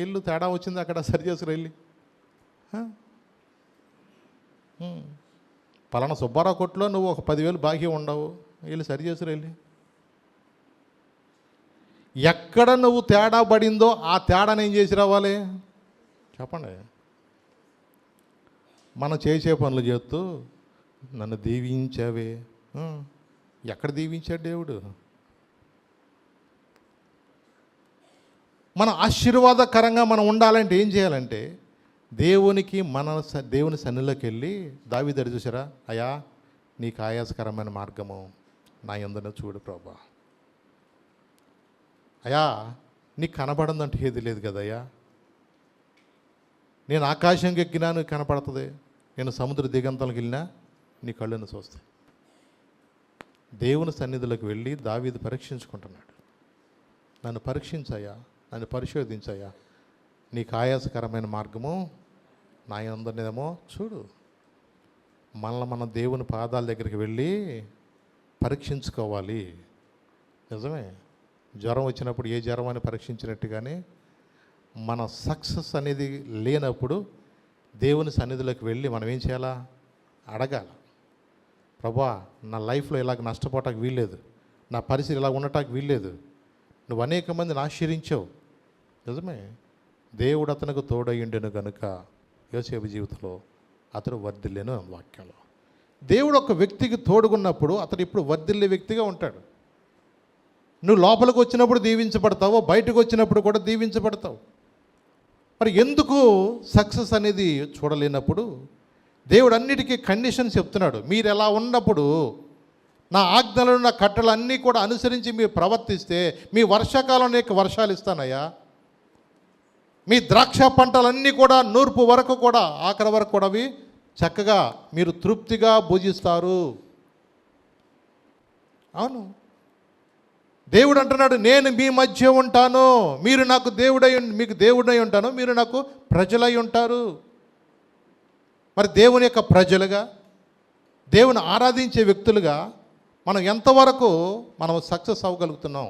ఇల్లు తేడా వచ్చింది అక్కడ సరి చేసుకుని వెళ్ళి. పలానా సుబ్బారావు కొట్లో నువ్వు ఒక 10,000 బాకీ ఉండవు, వెళ్ళి సరి చేసుకుని వెళ్ళి. ఎక్కడ నువ్వు తేడా పడిందో ఆ తేడాను ఏం చేసి రావాలి? చెప్పండి. మనం చేసే పనులు చేస్తూ నన్ను దీవించావే, ఎక్కడ దీవించాడు దేవుడు? మన ఆశీర్వాదకరంగా మనం ఉండాలంటే ఏం చేయాలంటే దేవుని సన్నిలోకి వెళ్ళి దావీదు చూసారా, అయ్యా నీకు ఆయాసకరమైన మార్గము నా యందున చూడు ప్రభా. అయ్యా నీకు కనబడందంటే ఏది లేదు కదయ్యా. నేను ఆకాశంకి ఎక్కినా నీకు కనపడుతుంది, నేను సముద్ర దిగంతాలకు వెళ్ళినా నీ కళ్ళను చూస్తాయి. దేవుని సన్నిధిలోకి వెళ్ళి దావీదు పరీక్షించుకుంటున్నాడు. నన్ను పరీక్షించయ్యా, నన్ను పరిశోధించయ్యా, నీకు ఆయాసకరమైన మార్గము నా యందునేమో చూడు. మన దేవుని పాదాల దగ్గరికి వెళ్ళి పరీక్షించుకోవాలి. నిజమే. జ్వరం వచ్చినప్పుడు ఏ జ్వరం అని పరీక్షించినట్టుగానే మన సక్సెస్ అనేది లేనప్పుడు దేవుని సన్నిధిలోకి వెళ్ళి మనం ఏం చేయాలా? అడగాల. ప్రభా, నా లైఫ్లో ఇలాగ నష్టపోవటానికి వీల్లేదు, నా పరిస్థితి ఇలా ఉండటానికి వీల్లేదు, నువ్వు అనేక మందిని ఆశ్చర్యించావు. నిజమే. దేవుడు అతనికి తోడయ్యుండెను కనుక యోసేపు జీవితంలో అతడు వర్ధిల్లేను వాక్యంలో. దేవుడు ఒక వ్యక్తికి తోడుగున్నప్పుడు అతడు ఇప్పుడు వర్ధిల్లే వ్యక్తిగా ఉంటాడు. నువ్వు లోపలికి వచ్చినప్పుడు దీవించబడతావు, బయటకు వచ్చినప్పుడు కూడా దీవించబడతావు. మరి ఎందుకు సక్సెస్ అనేది చూడలేనప్పుడు దేవుడు అన్నిటికీ కండిషన్స్ చెప్తున్నాడు. మీరు ఎలా ఉన్నప్పుడు నా ఆజ్ఞలను నా కట్టలు అన్నీ కూడా అనుసరించి మీరు ప్రవర్తిస్తే మీ వర్షాకాలం నీకు వర్షాలు ఇస్తానయ్యా, మీ ద్రాక్ష పంటలన్నీ కూడా నూర్పు వరకు కూడా ఆఖరి వరకు కూడా అవి చక్కగా మీరు తృప్తిగా భుజిస్తారు. అవును, దేవుడు అంటున్నాడు, నేను మీ మధ్య ఉంటాను, మీరు నాకు మీకు దేవుడై ఉంటాను, మీరు నాకు ప్రజలై ఉంటారు. మరి దేవుని యొక్క ప్రజలుగా, దేవుని ఆరాధించే వ్యక్తులుగా మనం ఎంతవరకు మనం సక్సెస్ అవ్వగలుగుతున్నాం?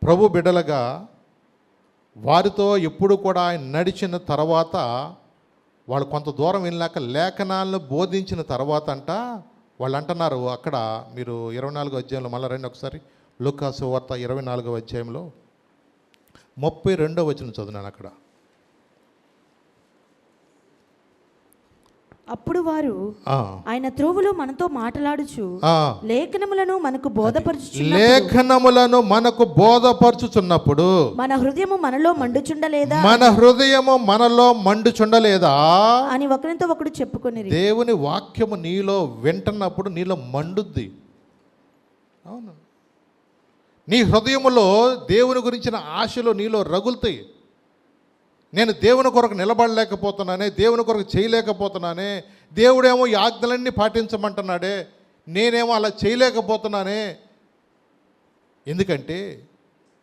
ప్రభు బిడ్డలుగా వారితో ఎప్పుడు కూడా ఆయన నడిచిన తర్వాత, వాళ్ళు కొంత దూరం వెళ్ళాక లేఖనాలను బోధించిన తర్వాత అంట వాళ్ళు అంటున్నారు, అక్కడ మీరు 24వ అధ్యాయంలో మళ్ళీ రండి ఒకసారి, లూకా సువార్త 24వ అధ్యాయంలో 32వ వచనం చదివాను అక్కడ. అప్పుడు వారు ఆయన త్రోవలో మనతో మాట్లాడుచు లేఖనములను మనకు బోధపరచుచున్నప్పుడు మన హృదయము మనలో మండుచుండలేదా అని ఒకరితో ఒకడు చెప్పుకొనిరి. దేవుని వాక్యము నీలో వింటున్నప్పుడు నీలో మండుద్ది. అవును, నీ హృదయములో దేవుని గురించిన ఆశలు నీలో రగులుతాయి. నేను దేవుని కొరకు నిలబడలేకపోతున్నానే, దేవుని కొరకు చేయలేకపోతున్నానే, దేవుడేమో ఈ ఆజ్ఞలన్నీ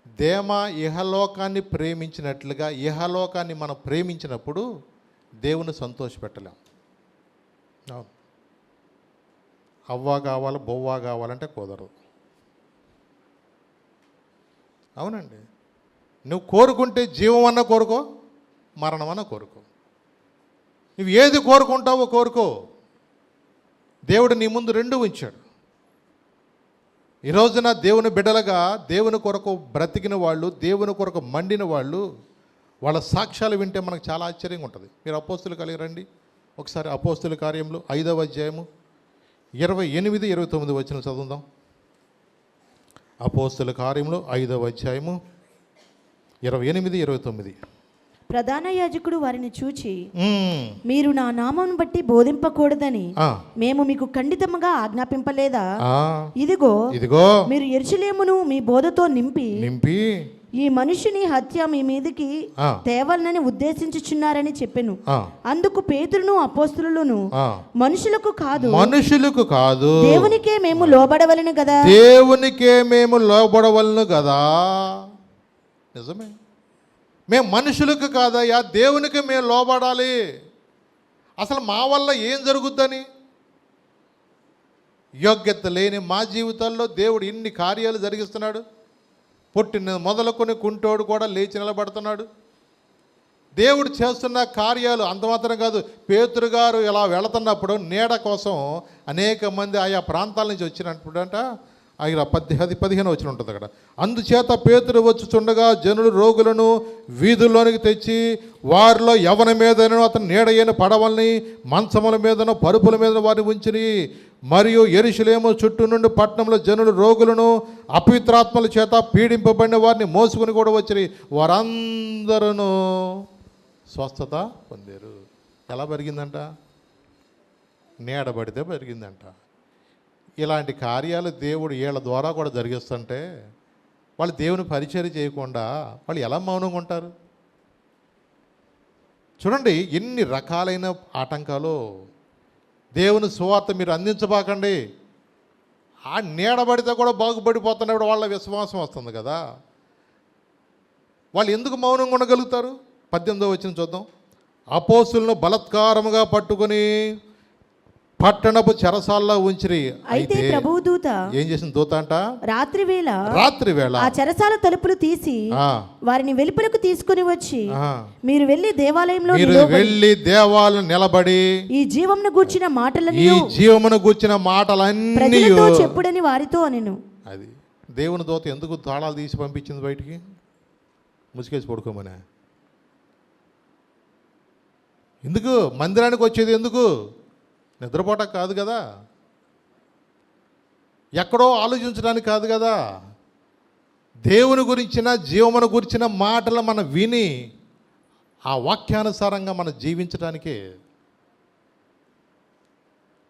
దేమ ఇహలోకాన్ని ప్రేమించినట్లుగా ఇహలోకాన్ని మనం ప్రేమించినప్పుడు దేవుని సంతోషపెట్టలేం. అవును, అవ్వ కావాలి బొవ్వ కావాలంటే కుదరదు. అవునండి, నువ్వు కోరుకుంటే జీవం అన్న కోరుకో, మరణం అన్న కోరుకో. నువ్వు ఏది కోరుకుంటావో కోరుకో. దేవుడు నీ ముందు రెండు ఉంచాడు. ఈ రోజున దేవుని బిడ్డలుగా దేవుని కొరకు బ్రతికిన వాళ్ళు, దేవుని కొరకు మండిన వాళ్ళు, వాళ్ళ సాక్ష్యాలు వింటే మనకు చాలా ఆశ్చర్యంగా ఉంటుంది. మీరు అపోస్తులు కలిగి రండి ఒకసారి. అపోస్తుల కార్యములు 5వ అధ్యాయము 28, 29 వచనం చదువుదాం. అపోస్తుల కార్యములు 5వ అధ్యాయము 28, 29. ప్రధాన యాజకుడు వారిని చూచి, మీరు నా నామం బట్టి బోధింపకూడదని మేము మీకు ఖండితముగా ఆజ్ఞాపింపలేదా? ఇదిగో మీరు యెరూషలేమును మీ బోధతో నింపి ఈ మనుషుని హత్య మీ మీదకి తేవాలని ఉద్దేశించుచున్నారని చెప్పెను. అందుకు పేతురును అపోస్తలులను, మనుషులకు కాదు దేవునికే మేము లోబడవలెను గదా. నిజమే, మేము మనుషులకు కాదయ్యా, దేవునికి మేము లోబడాలి. అసలు మా వల్ల ఏం జరుగుద్దని, యోగ్యత లేని మా జీవితాల్లో దేవుడు ఇన్ని కార్యాలు జరిగిస్తున్నాడు. పుట్టిన మొదలుకొని కుంటోడు కూడా లేచి నిలబడుతున్నాడు. దేవుడు చేస్తున్న కార్యాలు అంత మాత్రం కాదు. పేతురు గారు ఇలా వెళుతున్నప్పుడు నీడ కోసం అనేక మంది ఆయా ప్రాంతాల నుంచి వచ్చినప్పుడంట 15 వచ్చిన ఉంటుంది అక్కడ. అందుచేత పేతురు వచ్చుచుండగా జనులు రోగులను వీధుల్లోనికి తెచ్చి వారిలో ఎవరి మీదనో అతను నీడైన పడవల్ని, మంచముల మీదనో పరుపుల మీద వారిని ఉంచిరి. మరియు యెరూషలేము చుట్టూ నుండి పట్టణంలో జనులు రోగులను, అపవిత్రాత్మల చేత పీడింపబడిన వారిని మోసుకుని కూడా వచ్చిరి. వారందరూ స్వస్థత పొందారు. ఎలా పెరిగిందంట? నీడబడితే పెరిగిందంట. ఇలాంటి కార్యాలు దేవుడు వీళ్ళ ద్వారా కూడా జరిగిస్తుంటే వాళ్ళు దేవుని పరిచర్య చేయకుండా వాళ్ళు ఎలా మౌనంగా ఉంటారు? చూడండి, ఎన్ని రకాలైన ఆటంకాలు. దేవుని సువార్త మీరు అందించబాకండి, ఆ నీడబడితే కూడా బాగుపడిపోతున్నప్పుడు వాళ్ళ విశ్వాసం వస్తుంది కదా. వాళ్ళు ఎందుకు మౌనంగా ఉండగలుగుతారు? 18వ వచనం చూద్దాం. అపోస్తులను బలత్కారముగా పట్టుకొని పట్టణపు చెరసాల్లో ఉంచిరి. అయితే ప్రభువు దూత ఏం చేసిన? దూత అంట రాత్రి వేళ ఆ చెరసాల తలుపులు తీసి వారిని వెలుపలకు తీసుకుని వచ్చి, మీరు వెళ్ళి దేవాలయంలో నిలబడి ఈ జీవమును గూర్చిన మాటలన్నీ చెప్పుడని వారితో అనెను. అది దేవుని దూత ఎందుకు తాళాలు తీసి పంపించింది బయటికి? ముసుకేసి పడుకోమనే. ఎందుకు మందిరానికి వచ్చేది? ఎందుకు? నిద్రపోట కాదు కదా, ఎక్కడో ఆలోచించడానికి కాదు కదా. దేవుని గురించిన జీవమును గురించిన మాటలు మనం విని ఆ వాక్యానుసారంగా మనం జీవించడానికే.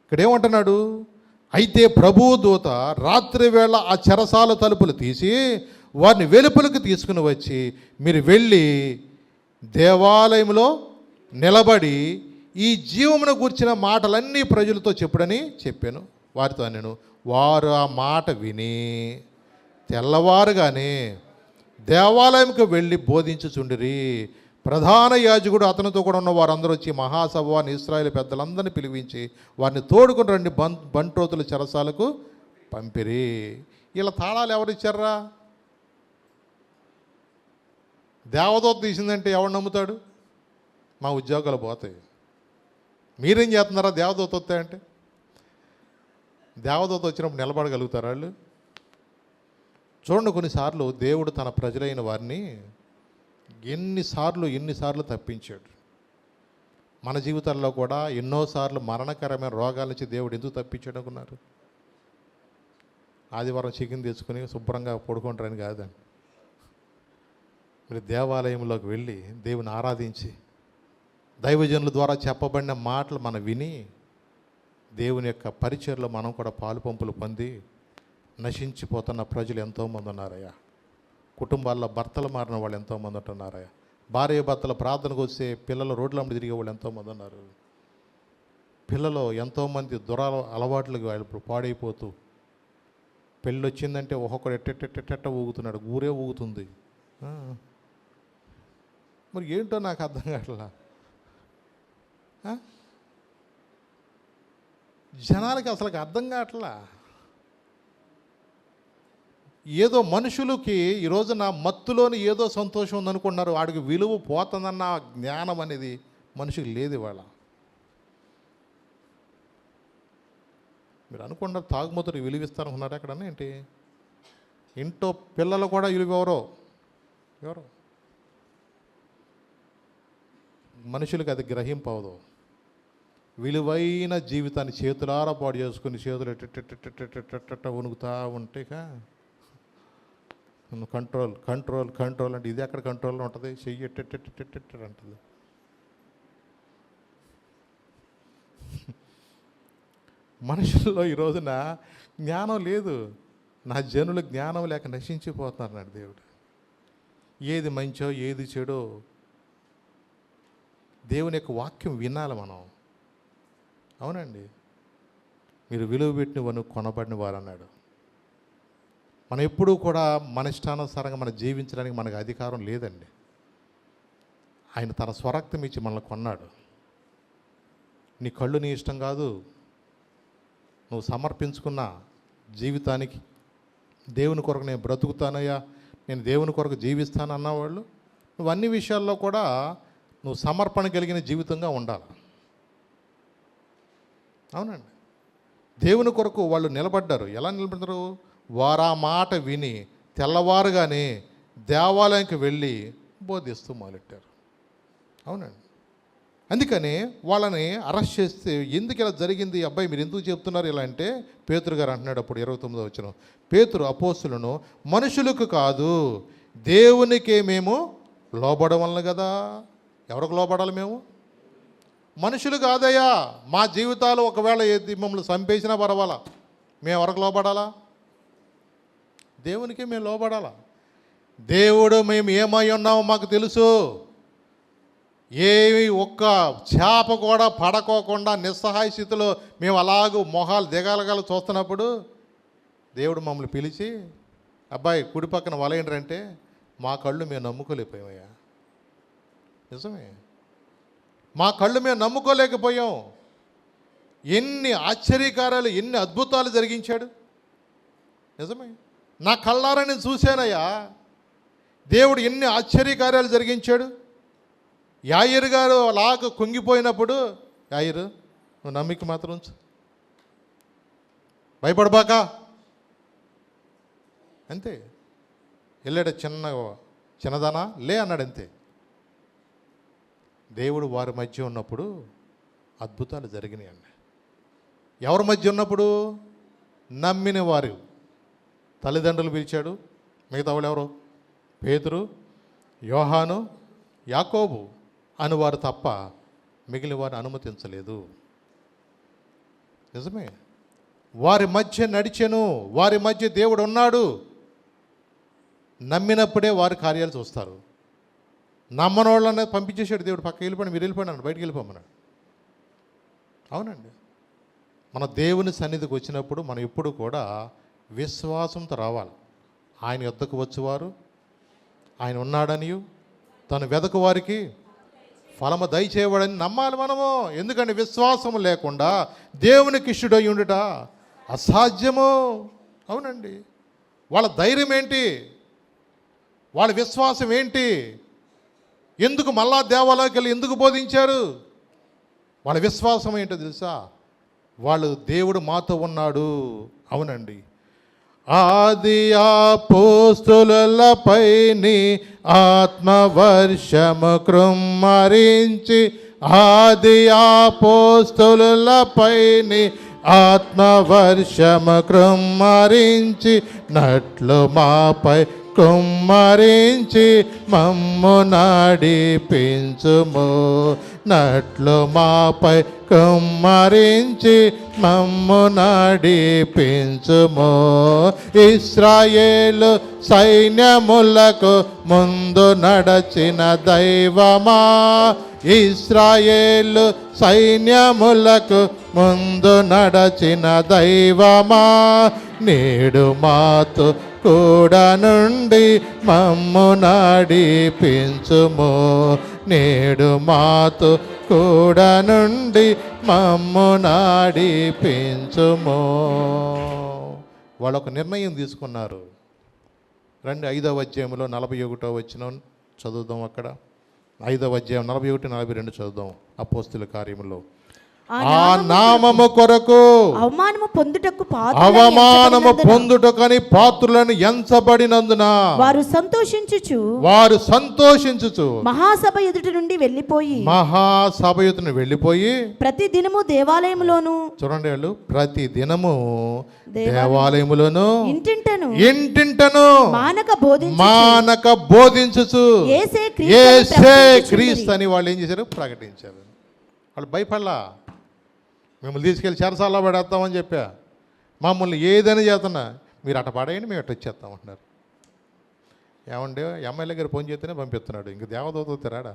ఇక్కడేమంటున్నాడు? అయితే ప్రభువు దూత రాత్రి వేళ ఆ చెరసాల తలుపులు తీసి వారిని వెలుపలకు తీసుకుని వచ్చి, మీరు వెళ్ళి దేవాలయంలో నిలబడి ఈ జీవమును గూర్చిన మాటలన్నీ ప్రజలతో చెప్పుడని చెప్పాను. వారితో నేను, వారు ఆ మాట విని తెల్లవారుగానే దేవాలయంకు వెళ్ళి బోధించుచుండిరి. ప్రధాన యాజకుడు అతనితో కూడా ఉన్న వారందరూ వచ్చి మహాసభ వారిని ఇశ్రాయేలు పెద్దలందరినీ పిలిపించి వారిని తోడుకుని రండి బంట్రోతుల చెరసాలకు పంపిరి. ఇలా తాళాలు ఎవరిచ్చారా? దేవదూత తీసిందంటే ఎవడు నమ్ముతాడు? మా ఉద్యోగాలు పోతాయి. మీరేం చేస్తున్నారా? దేవదూత వస్తాయంటే దేవదూత వచ్చినప్పుడు నిలబడగలుగుతారు వాళ్ళు? చూడండి, కొన్నిసార్లు దేవుడు తన ప్రజలైన వారిని ఎన్నిసార్లు తప్పించాడు. మన జీవితాల్లో కూడా ఎన్నోసార్లు మరణకరమైన రోగాల నుంచి దేవుడు ఎందుకు తప్పించాడు అనుకున్నారు? ఆదివారం చికెన్ తెచ్చుకొని శుభ్రంగా పడుకుంటారని కాదండి. మీరు దేవాలయంలోకి వెళ్ళి దేవుని ఆరాధించి దైవజనుల ద్వారా చెప్పబడిన మాటలు మనం విని దేవుని యొక్క పరిచర్లో మనం కూడా పాలు పంపులు పొంది నశించిపోతున్న ప్రజలు ఎంతోమంది ఉన్నారయ్యా. కుటుంబాల్లో భర్తలు మారిన వాళ్ళు ఎంతోమంది ఉంటున్నారయ్యా. భార్య భర్తల ప్రార్థనకు వస్తే పిల్లలు రోడ్లమ్మడి తిరిగే వాళ్ళు ఎంతోమంది ఉన్నారు. పిల్లలు ఎంతోమంది అలవాట్లకు వాళ్ళు పాడైపోతూ పెళ్ళి వచ్చిందంటే ఒక్కొక్కడు ఎట్టెట్టెట్టెట్ట ఊగుతున్నాడు, ఊరే ఊగుతుంది. మరి ఏంటో నాకు అర్థం కావట్లా. జనాలకి అసలు అర్థం కావట్లా. ఏదో మనుషులకి ఈరోజు నా మత్తులోని ఏదో సంతోషం ఉందనుకుంటున్నారు. వాడికి విలువ పోతుందన్న జ్ఞానం అనేది మనిషికి లేదు ఇవాళ. మీరు అనుకుంటారు తాగుమతులు విలువిస్తారనుకున్నారు ఎక్కడన్నా ఏంటి? ఇంట్లో పిల్లలు కూడా విలువ ఎవరో మనుషులకి అది గ్రహింపవదు. విలువైన జీవితాన్ని చేతులారా పాడు చేసుకుని చేతులు ఎట్ట వణుకుతా ఉంటేక కంట్రోల్ కంట్రోల్ కంట్రోల్ అంటే ఇది ఎక్కడ కంట్రోల్లో ఉంటుంది? చెయ్యి ఎట్టెట్టెట్టెట్ట అంటుంది. మనుషుల్లో ఈ రోజున జ్ఞానం లేదు. నా జనులు జ్ఞానం లేక నశించిపోతున్నారు నాడు దేవుడు. ఏది మంచో ఏది చెడో దేవుని యొక్క వాక్యం వినాలి మనం. అవునండి, మీరు విలువ పెట్టినవను కొనబడిన వారు అన్నాడు. మనం ఎప్పుడూ కూడా మన ఇష్టానుసారంగా మనం జీవించడానికి మనకు అధికారం లేదండి. ఆయన తన స్వరక్తం ఇచ్చి మనల్ని కొన్నాడు. నీ కళ్ళు నీ ఇష్టం కాదు. నువ్వు సమర్పించుకున్న జీవితానికి దేవుని కొరకు నేను బ్రతుకుతానయ్యా, నేను దేవుని కొరకు జీవిస్తాను అన్నవాళ్ళు నువ్వు అన్ని విషయాల్లో కూడా నువ్వు సమర్పణ కలిగిన జీవితంగా ఉండాలి. అవునండి, దేవుని కొరకు వాళ్ళు నిలబడ్డారు. ఎలా నిలబడ్డారు? వారా మాట విని తెల్లవారుగానే దేవాలయానికి వెళ్ళి బోధిస్తూ మొదలెట్టారు. అవునండి, అందుకని వాళ్ళని అరెస్ట్ చేస్తే ఎందుకు ఇలా జరిగింది? అబ్బాయి మీరు ఎందుకు చెప్తున్నారు ఇలా అంటే పేతురు గారు అంటున్నాడు. అప్పుడు 29వ వచనం, పేతురు అపోస్తులను మనుషులకు కాదు దేవునికే మేము లోబడవలను కదా. ఎవరికి లోబడాలి? మేము మనుషులు కాదయ్యా. మా జీవితాలు ఒకవేళ మమ్మల్ని చంపేసినా పర్వాలా, మేము ఎవరికి లోబడాలా? దేవునికే మేము లోబడాలా. దేవుడు మేము ఏమై ఉన్నామో మాకు తెలుసు. ఏమి ఒక్క చేప కూడా పడకోకుండా నిస్సహాయ స్థితిలో మేము అలాగూ మొహాలు దిగాలగాలు చూస్తున్నప్పుడు దేవుడు మమ్మల్ని పిలిచి, అబ్బాయి కుడి పక్కన వలయండ్రంటే మా కళ్ళు మేము నమ్ముకోలేకపోయామయ్యా. నిజమే, మా కళ్ళు మేము నమ్ముకోలేకపోయాం. ఎన్ని ఆశ్చర్యకార్యాలు, ఎన్ని అద్భుతాలు జరిగించాడు. నిజమే, నా కళ్ళారా నేను చూశానయ్యా. దేవుడు ఎన్ని ఆశ్చర్యకార్యాలు జరిగించాడు. యాయిరు గారు అలాగ కుంగిపోయినప్పుడు, యాయిరు నువ్వు నమ్మిక మాత్రం ఉంచు, భయపడబాక అంతే. వెళ్ళాడు, చిన్నదానా లే అన్నాడు అంతే. దేవుడు వారి మధ్య ఉన్నప్పుడు అద్భుతాలు జరిగినాయండి. ఎవరి మధ్య ఉన్నప్పుడు? నమ్మిన వారు. తల్లిదండ్రులు పిలిచాడు. మిగతా వాళ్ళు ఎవరు? పేతురు, యోహాను, యాకోబు అని వారు తప్ప మిగిలిన వారిని అనుమతించలేదు. నిజమే, వారి మధ్య నడిచెను. వారి మధ్య దేవుడు ఉన్నాడు. నమ్మినప్పుడే వారి కార్యాలు చూస్తారు. నమ్మనోళ్ళనే పంపించేశాడు దేవుడు. పక్క వెళ్ళిపోయి మీరు వెళ్ళిపోయినాడు, బయటికి వెళ్ళిపోమన్నాడు. అవునండి, మన దేవుని సన్నిధికి వచ్చినప్పుడు మనం ఎప్పుడు కూడా విశ్వాసంతో రావాలి. ఆయన యొద్దకు వచ్చేవారు ఆయన ఉన్నాడనియు తను వెదకు వారికి ఫలము దయచేయవాడని నమ్మాలి మనము. ఎందుకంటే విశ్వాసము లేకుండా దేవునికి ఇష్టుడై ఉండుట అసాధ్యము. అవునండి, వాళ్ళ ధైర్యం ఏంటి? వాళ్ళ విశ్వాసం ఏంటి? ఎందుకు మళ్ళా దేవాలయానికి వెళ్ళి ఎందుకు బోధించారు? వాళ్ళ విశ్వాసం ఏంటో తెలుసా? వాళ్ళు దేవుడు మాతో ఉన్నాడు. అవునండి, ఆది అపోస్తలులపైని ఆత్మవర్షము కృమ్మరించి, ఆది అపోస్తలులపైని ఆత్మవర్షము కృమ్మరించి నట్లు మాపై కుమ్మరించి మమ్ము నడిపించుము. నట్లు మాపై కుమ్మరించి మమ్ము నడిపించుము. ఇశ్రాయేలు సైన్యములకు ముందు నడచిన దైవమా, ఇశ్రాయేలు సైన్యములకు ముందు నడచిన దైవమా, నేడు మాతో కూడా నుండి మమ్ము నడిపించుము. నేడు మాతో కూడా నుండి మమ్ము నడిపించుము. వాళ్ళు ఒక నిర్ణయం తీసుకున్నారు. రండి 5వ అధ్యాయంలో 41వ వచనం చదువుదాం. అక్కడ 5వ అధ్యాయం 41, 42 చదువుదాం. అపోస్తుల కార్యములో ఆ నామము కొరకు అవమానము పొందుటకని పాత్రులను ఎంచబడినందున వారు సంతోషించుచు మహాసభ ఎదుట నుండి వెళ్ళిపోయి ప్రతి దినము దేవాలయములోను, చూడండి వాళ్ళు ప్రతి దినము దేవాలయములోను ఇంటింటను మానక బోధించుచు యేసే క్రీస్తు అని వాళ్ళు ఏం చేశారు? ప్రకటించారు. వాళ్ళు భయపడలా. మిమ్మల్ని తీసుకెళ్ళి చెరసాల్లో పడేస్తామని చెప్పా. మమ్మల్ని ఏదైనా చేస్తున్నా మీరు అట్ట పడేయండి, మేము అట్ట వచ్చేస్తామంటున్నారు. ఏమండి ఎమ్మెల్యే గారు ఫోన్ చేస్తేనే పంపిస్తున్నాడు, ఇంక దేవదూత తిరాడా?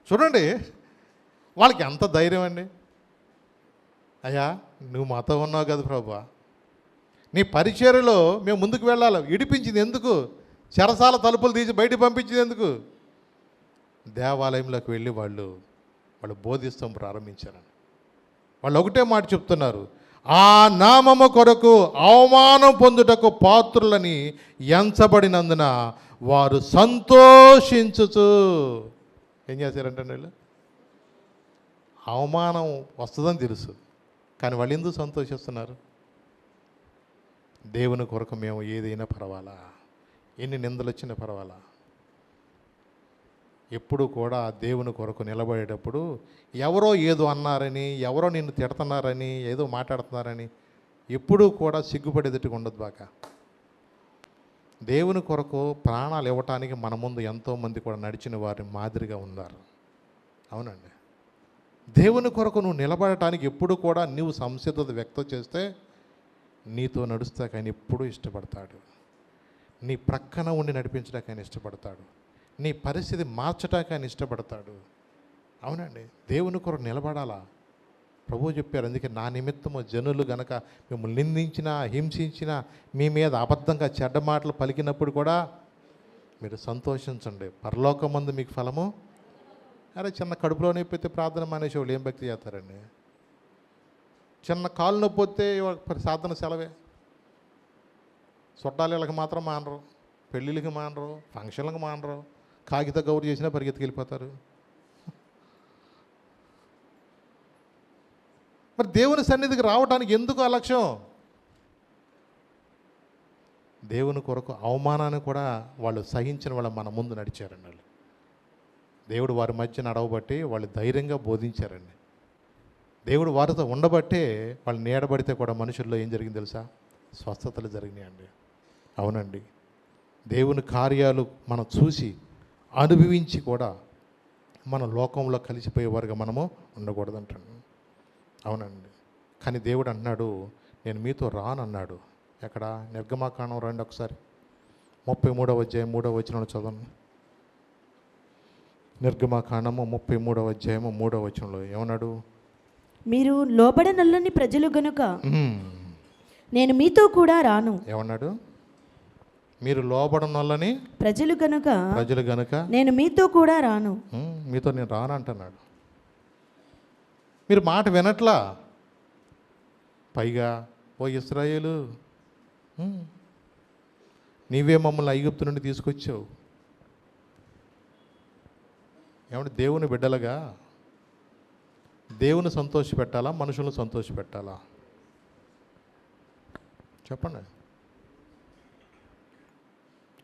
చూడండి వాళ్ళకి ఎంత ధైర్యం అండి. అయ్యా నువ్వు మాతో ఉన్నావు కదా ప్రభువా, నీ పరిచర్యలో మేము ముందుకు వెళ్ళాలి. ఇడిపించింది ఎందుకు? చెరసాల తలుపులు తీసి బయట పంపించింది ఎందుకు? దేవాలయంలోకి వెళ్ళి వాళ్ళు బోధిస్తాం ప్రారంభించారు. వాళ్ళు ఒకటే మాట చెప్తున్నారు, ఆ నామము కొరకు అవమానం పొందుటకు పాత్రులని ఎంచబడినందున వారు సంతోషించుచు. ఏం చేశారంటే వీళ్ళు అవమానం వస్తుందని తెలుసు, కానీ వాళ్ళు ఎందుకు సంతోషిస్తున్నారు? దేవుని కొరకు మేము ఏదైనా పర్వాలా, ఎన్ని నిందలు వచ్చినా పర్వాలా. ఎప్పుడు కూడా దేవుని కొరకు నిలబడేటప్పుడు ఎవరో ఏదో అన్నారని, ఎవరో నిన్ను తిడుతున్నారని, ఏదో మాట్లాడుతున్నారని ఎప్పుడూ కూడా సిగ్గుపడేటట్టుగా ఉండదు. బాగా దేవుని కొరకు ప్రాణాలు ఇవ్వటానికి మన ముందు ఎంతోమంది కూడా నడిచిన వారి మాదిరిగా ఉన్నారు. అవునండి. దేవుని కొరకు నువ్వు నిలబడటానికి ఎప్పుడు కూడా నువ్వు సంసిద్ధత వ్యక్తం చేస్తే నీతో నడుస్తాక ఆయన ఎప్పుడూ ఇష్టపడతాడు. నీ ప్రక్కన ఉండి నడిపించడానికి ఆయన ఇష్టపడతాడు. నీ పరిస్థితి మార్చడానికి ఆయన ఇష్టపడతాడు. అవునండి. దేవుని కొరకు నిలబడాలా. ప్రభువు చెప్పారు, అందుకే నా నిమిత్తము జనులు గనక మిమ్మల్ని నిందించినా హింసించినా మీ మీద అబద్ధంగా చెడ్డ మాటలు పలికినప్పుడు కూడా మీరు సంతోషించండి, పరలోకమందు మీకు ఫలము. అరే చిన్న కడుపులో నొప్పి అయితే ప్రార్థన మానేసి వాళ్ళు ఏం భక్తి చేస్తారండి? చిన్న కాలు నొప్పి వస్తే సాధన సెలవే. చుట్టాలకి మాత్రం మానరు, పెళ్ళిళ్ళకి మానరు, ఫంక్షన్లకు మానరు, కాగిత గౌరు చేసినా పరిగెత్తుకెళ్ళిపోతారు. మరి దేవుని సన్నిధికి రావడానికి ఎందుకు అలక్ష్యం? దేవుని కొరకు అవమానాన్ని కూడా వాళ్ళు సహించిన వాళ్ళు మన ముందు నడిచారండి. వాళ్ళు దేవుడు వారి మధ్య నడవబట్టి వాళ్ళు ధైర్యంగా బోధించారండి. దేవుడు వారితో ఉండబట్టే వాళ్ళు నీడబడితే కూడా మనుషుల్లో ఏం జరిగింది తెలుసా? స్వస్థతలు జరిగినాయండి. అవునండి. దేవుని కార్యాలు మనం చూసి అనుభవించి కూడా మన లోకంలో కలిసిపోయేవారుగా మనము ఉండకూడదంటాను. అవునండి. కానీ దేవుడు అన్నాడు, నేను మీతో రానన్నాడు. ఎక్కడ? నిర్గమాకాండం రండి ఒకసారి, 33వ అధ్యాయం 3వ వచనంలో చదవండి. నిర్గమాకాండము 33వ అధ్యాయము 3వ వచనంలో ఏమన్నాడు? మీరు లోబడనల్లని ప్రజలు గనుక నేను మీతో కూడా రాను. ఏమన్నాడు? మీరు లోబడనల్లని ప్రజలు గనుక నేను మీతో కూడా రాను. మీతో నేను రాను అంటున్నాడు. మీరు మాట వినట్లా. పైగా ఓ ఇశ్రాయేలు, నీవే మమ్మల్ని ఐగుప్తు నుండి తీసుకొచ్చావు. ఏమంటే దేవుని బిడ్డలుగా దేవుని సంతోషపెట్టాలా, మనుషులను సంతోషపెట్టాలా? చెప్పండి.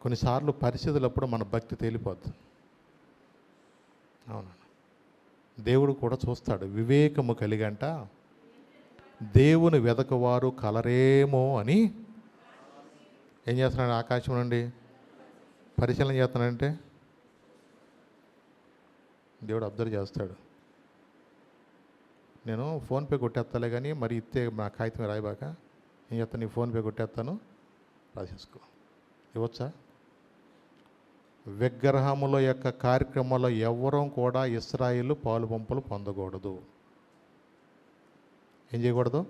కొన్నిసార్లు పరిస్థితులప్పుడు మన భక్తి తేలిపోద్ది. అవును. దేవుడు కూడా చూస్తాడు. వివేకము కలిగంట దేవుని వెదకవారు కలరేమో అని ఏం చేస్తున్నాడు? ఆకాశం నుండి పరిశీలన చేస్తున్నాడంటే దేవుడు అబ్జర్వ్ చేస్తాడు. నేను ఫోన్పే కొట్టేస్తాలే కానీ మరి ఇస్తే నా కాగితం రాయబాక, ఏం చేస్తాను, నీ ఫోన్పే కొట్టేస్తాను, రాసేసుకో. ఇవ్వచ్చా? విగ్రహముల యొక్క కార్యక్రమంలో ఎవరూ కూడా ఇశ్రాయేలు పాలు పంపులు పొందకూడదు. ఏం చేయకూడదు?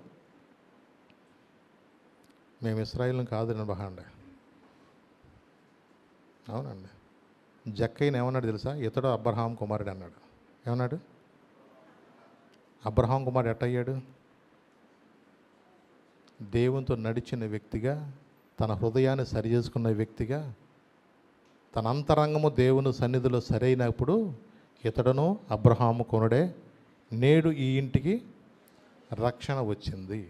మేము ఇశ్రాయేల్ని కాదు బహండి. అవునండి. జక్కయ్యని ఏమన్నాడు తెలుసా? ఇతడు అబ్రహాం కుమారుడు అన్నాడు. ఏమన్నాడు? అబ్రహాం కుమారుడు ఎట్టయ్యాడు? దేవునితో నడిచిన వ్యక్తిగా, తన హృదయాన్ని సరి చేసుకున్న వ్యక్తిగా, తన అంతరంగము దేవుని సన్నిధిలో సరైనప్పుడు ఇతడును అబ్రహాము కొనుడే, నేడు ఈ ఇంటికి రక్షణ వచ్చింది.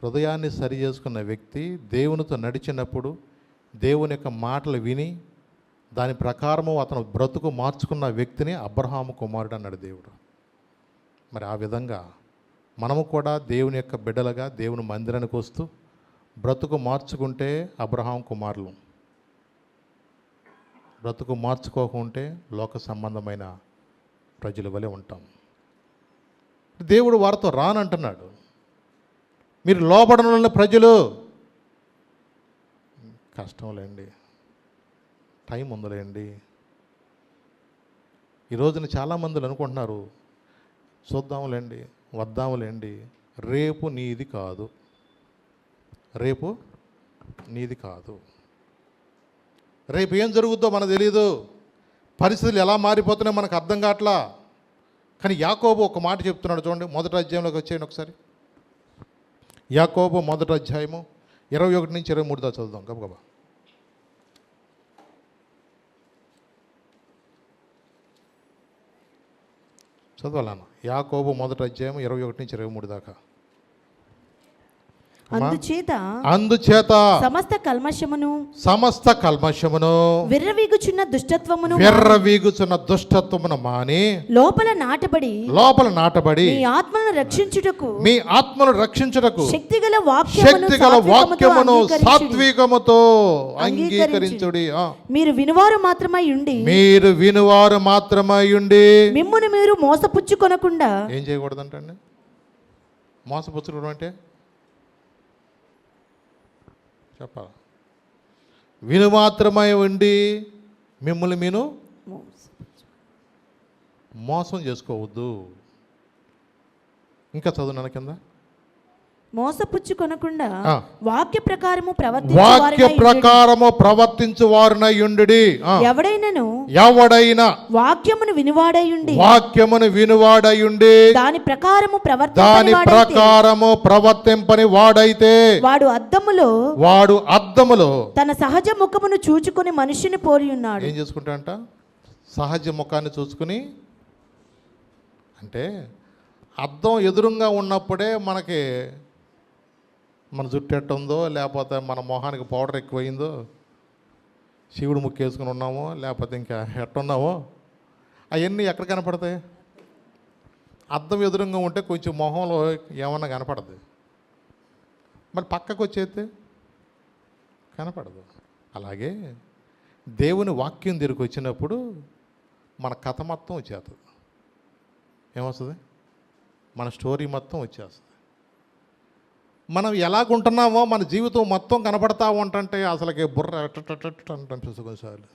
హృదయాన్ని సరి చేసుకున్న వ్యక్తి దేవునితో నడిచినప్పుడు, దేవుని యొక్క మాటలు విని దాని ప్రకారము అతను బ్రతుకు మార్చుకున్న వ్యక్తిని అబ్రహాము కుమారుడు అన్నాడు దేవుడు. మరి ఆ విధంగా మనము కూడా దేవుని యొక్క బిడ్డలుగా దేవుని మందిరానికి వస్తూ బ్రతుకు మార్చుకుంటే అబ్రహాం కుమారులు, బ్రతుకు మార్చుకోకుంటే లోక సంబంధమైన ప్రజల వలె ఉంటాం. దేవుడు వారితో రానంటున్నాడు. మీరు లోబడనున్న ప్రజలు, కష్టంలేండి, టైం ఉందిలేండి. ఈ రోజున చాలామంది అనుకుంటున్నారు, చూద్దాములేండి, వద్దాములేండి, రేపు నీది కాదు, రేపు నీది కాదు. రేపు ఏం జరుగుద్దో మనకు తెలియదు, పరిస్థితులు ఎలా మారిపోతున్నాయో మనకు అర్థం కావట్లా. కానీ యాకోబు ఒక మాట చెప్తున్నాడు చూడండి. మొదటి అధ్యాయంలోకి వచ్చేయండి ఒకసారి. యాకోబు మొదటి అధ్యాయము 21 నుంచి 23 దాకా చదువుదాం గబగబా. చదవాలన్న. యాకోబు మొదటి అధ్యాయం 21 నుంచి 23 దాకా. అందుచేత సమస్త కల్మషమును విర్రవీగుచున్న దుష్టత్వమును మాని లోపల నాటబడి మీ ఆత్మను రక్షించుటకు శక్తిగల వాక్యమును సాత్వికముతో అంగీకరించుడి. మీరు వినువారు మాత్రమై ఉండి మిమ్మును మీరు మోసపుచ్చుకొనకుండా. ఏం చేయకూడదంటే? మోసపుచ్చుకోవడం అంటే చెప్పాలి. విను మాత్రమై ఉండి మిమ్మల్ని మీరు మోసం చేసుకోవద్దు. ఇంకా చదువున్నాను కింద. మోసపుచ్చుకొనకుండా వాక్య ప్రకారము ప్రవర్తించు వారునై ఉండుడి. ఎవడైనా వాక్యమును వినువాడై ఉండి దాని ప్రకారము ప్రవర్తింపని వాడైతే వాడు అద్దములో తన సహజ ముఖమును చూచుకుని మనిషిని పోలి ఉన్నాడు. ఏం చేసుకుంటా? సహజ ముఖాన్ని చూసుకుని. అంటే అద్దం ఎదురుగా ఉన్నప్పుడే మనకి మన జుట్టు ఎట్టుందో, లేకపోతే మన మొహానికి పౌడర్ ఎక్కువైందో, శివుడు ముక్కేసుకుని ఉన్నామో, లేకపోతే ఇంకా ఎట్టున్నామో, అవన్నీ ఎక్కడ కనపడతాయి? అద్దం ఎదురుగా ఉంటే కొంచెం మొహంలో ఏమన్నా కనపడదు. మరి పక్కకు వచ్చేస్తే కనపడదు. అలాగే దేవుని వాక్యం దగ్గరికి వచ్చినప్పుడు మన కథ మొత్తం వచ్చేస్తుంది. ఏమొస్తుంది? మన స్టోరీ మొత్తం వచ్చేస్తుంది. మనం ఎలాగుంటున్నామో మన జీవితం మొత్తం కనపడతా ఉంటుంటే అసలుకి బుర్ర అనిపిస్తుంది కొన్నిసార్లు.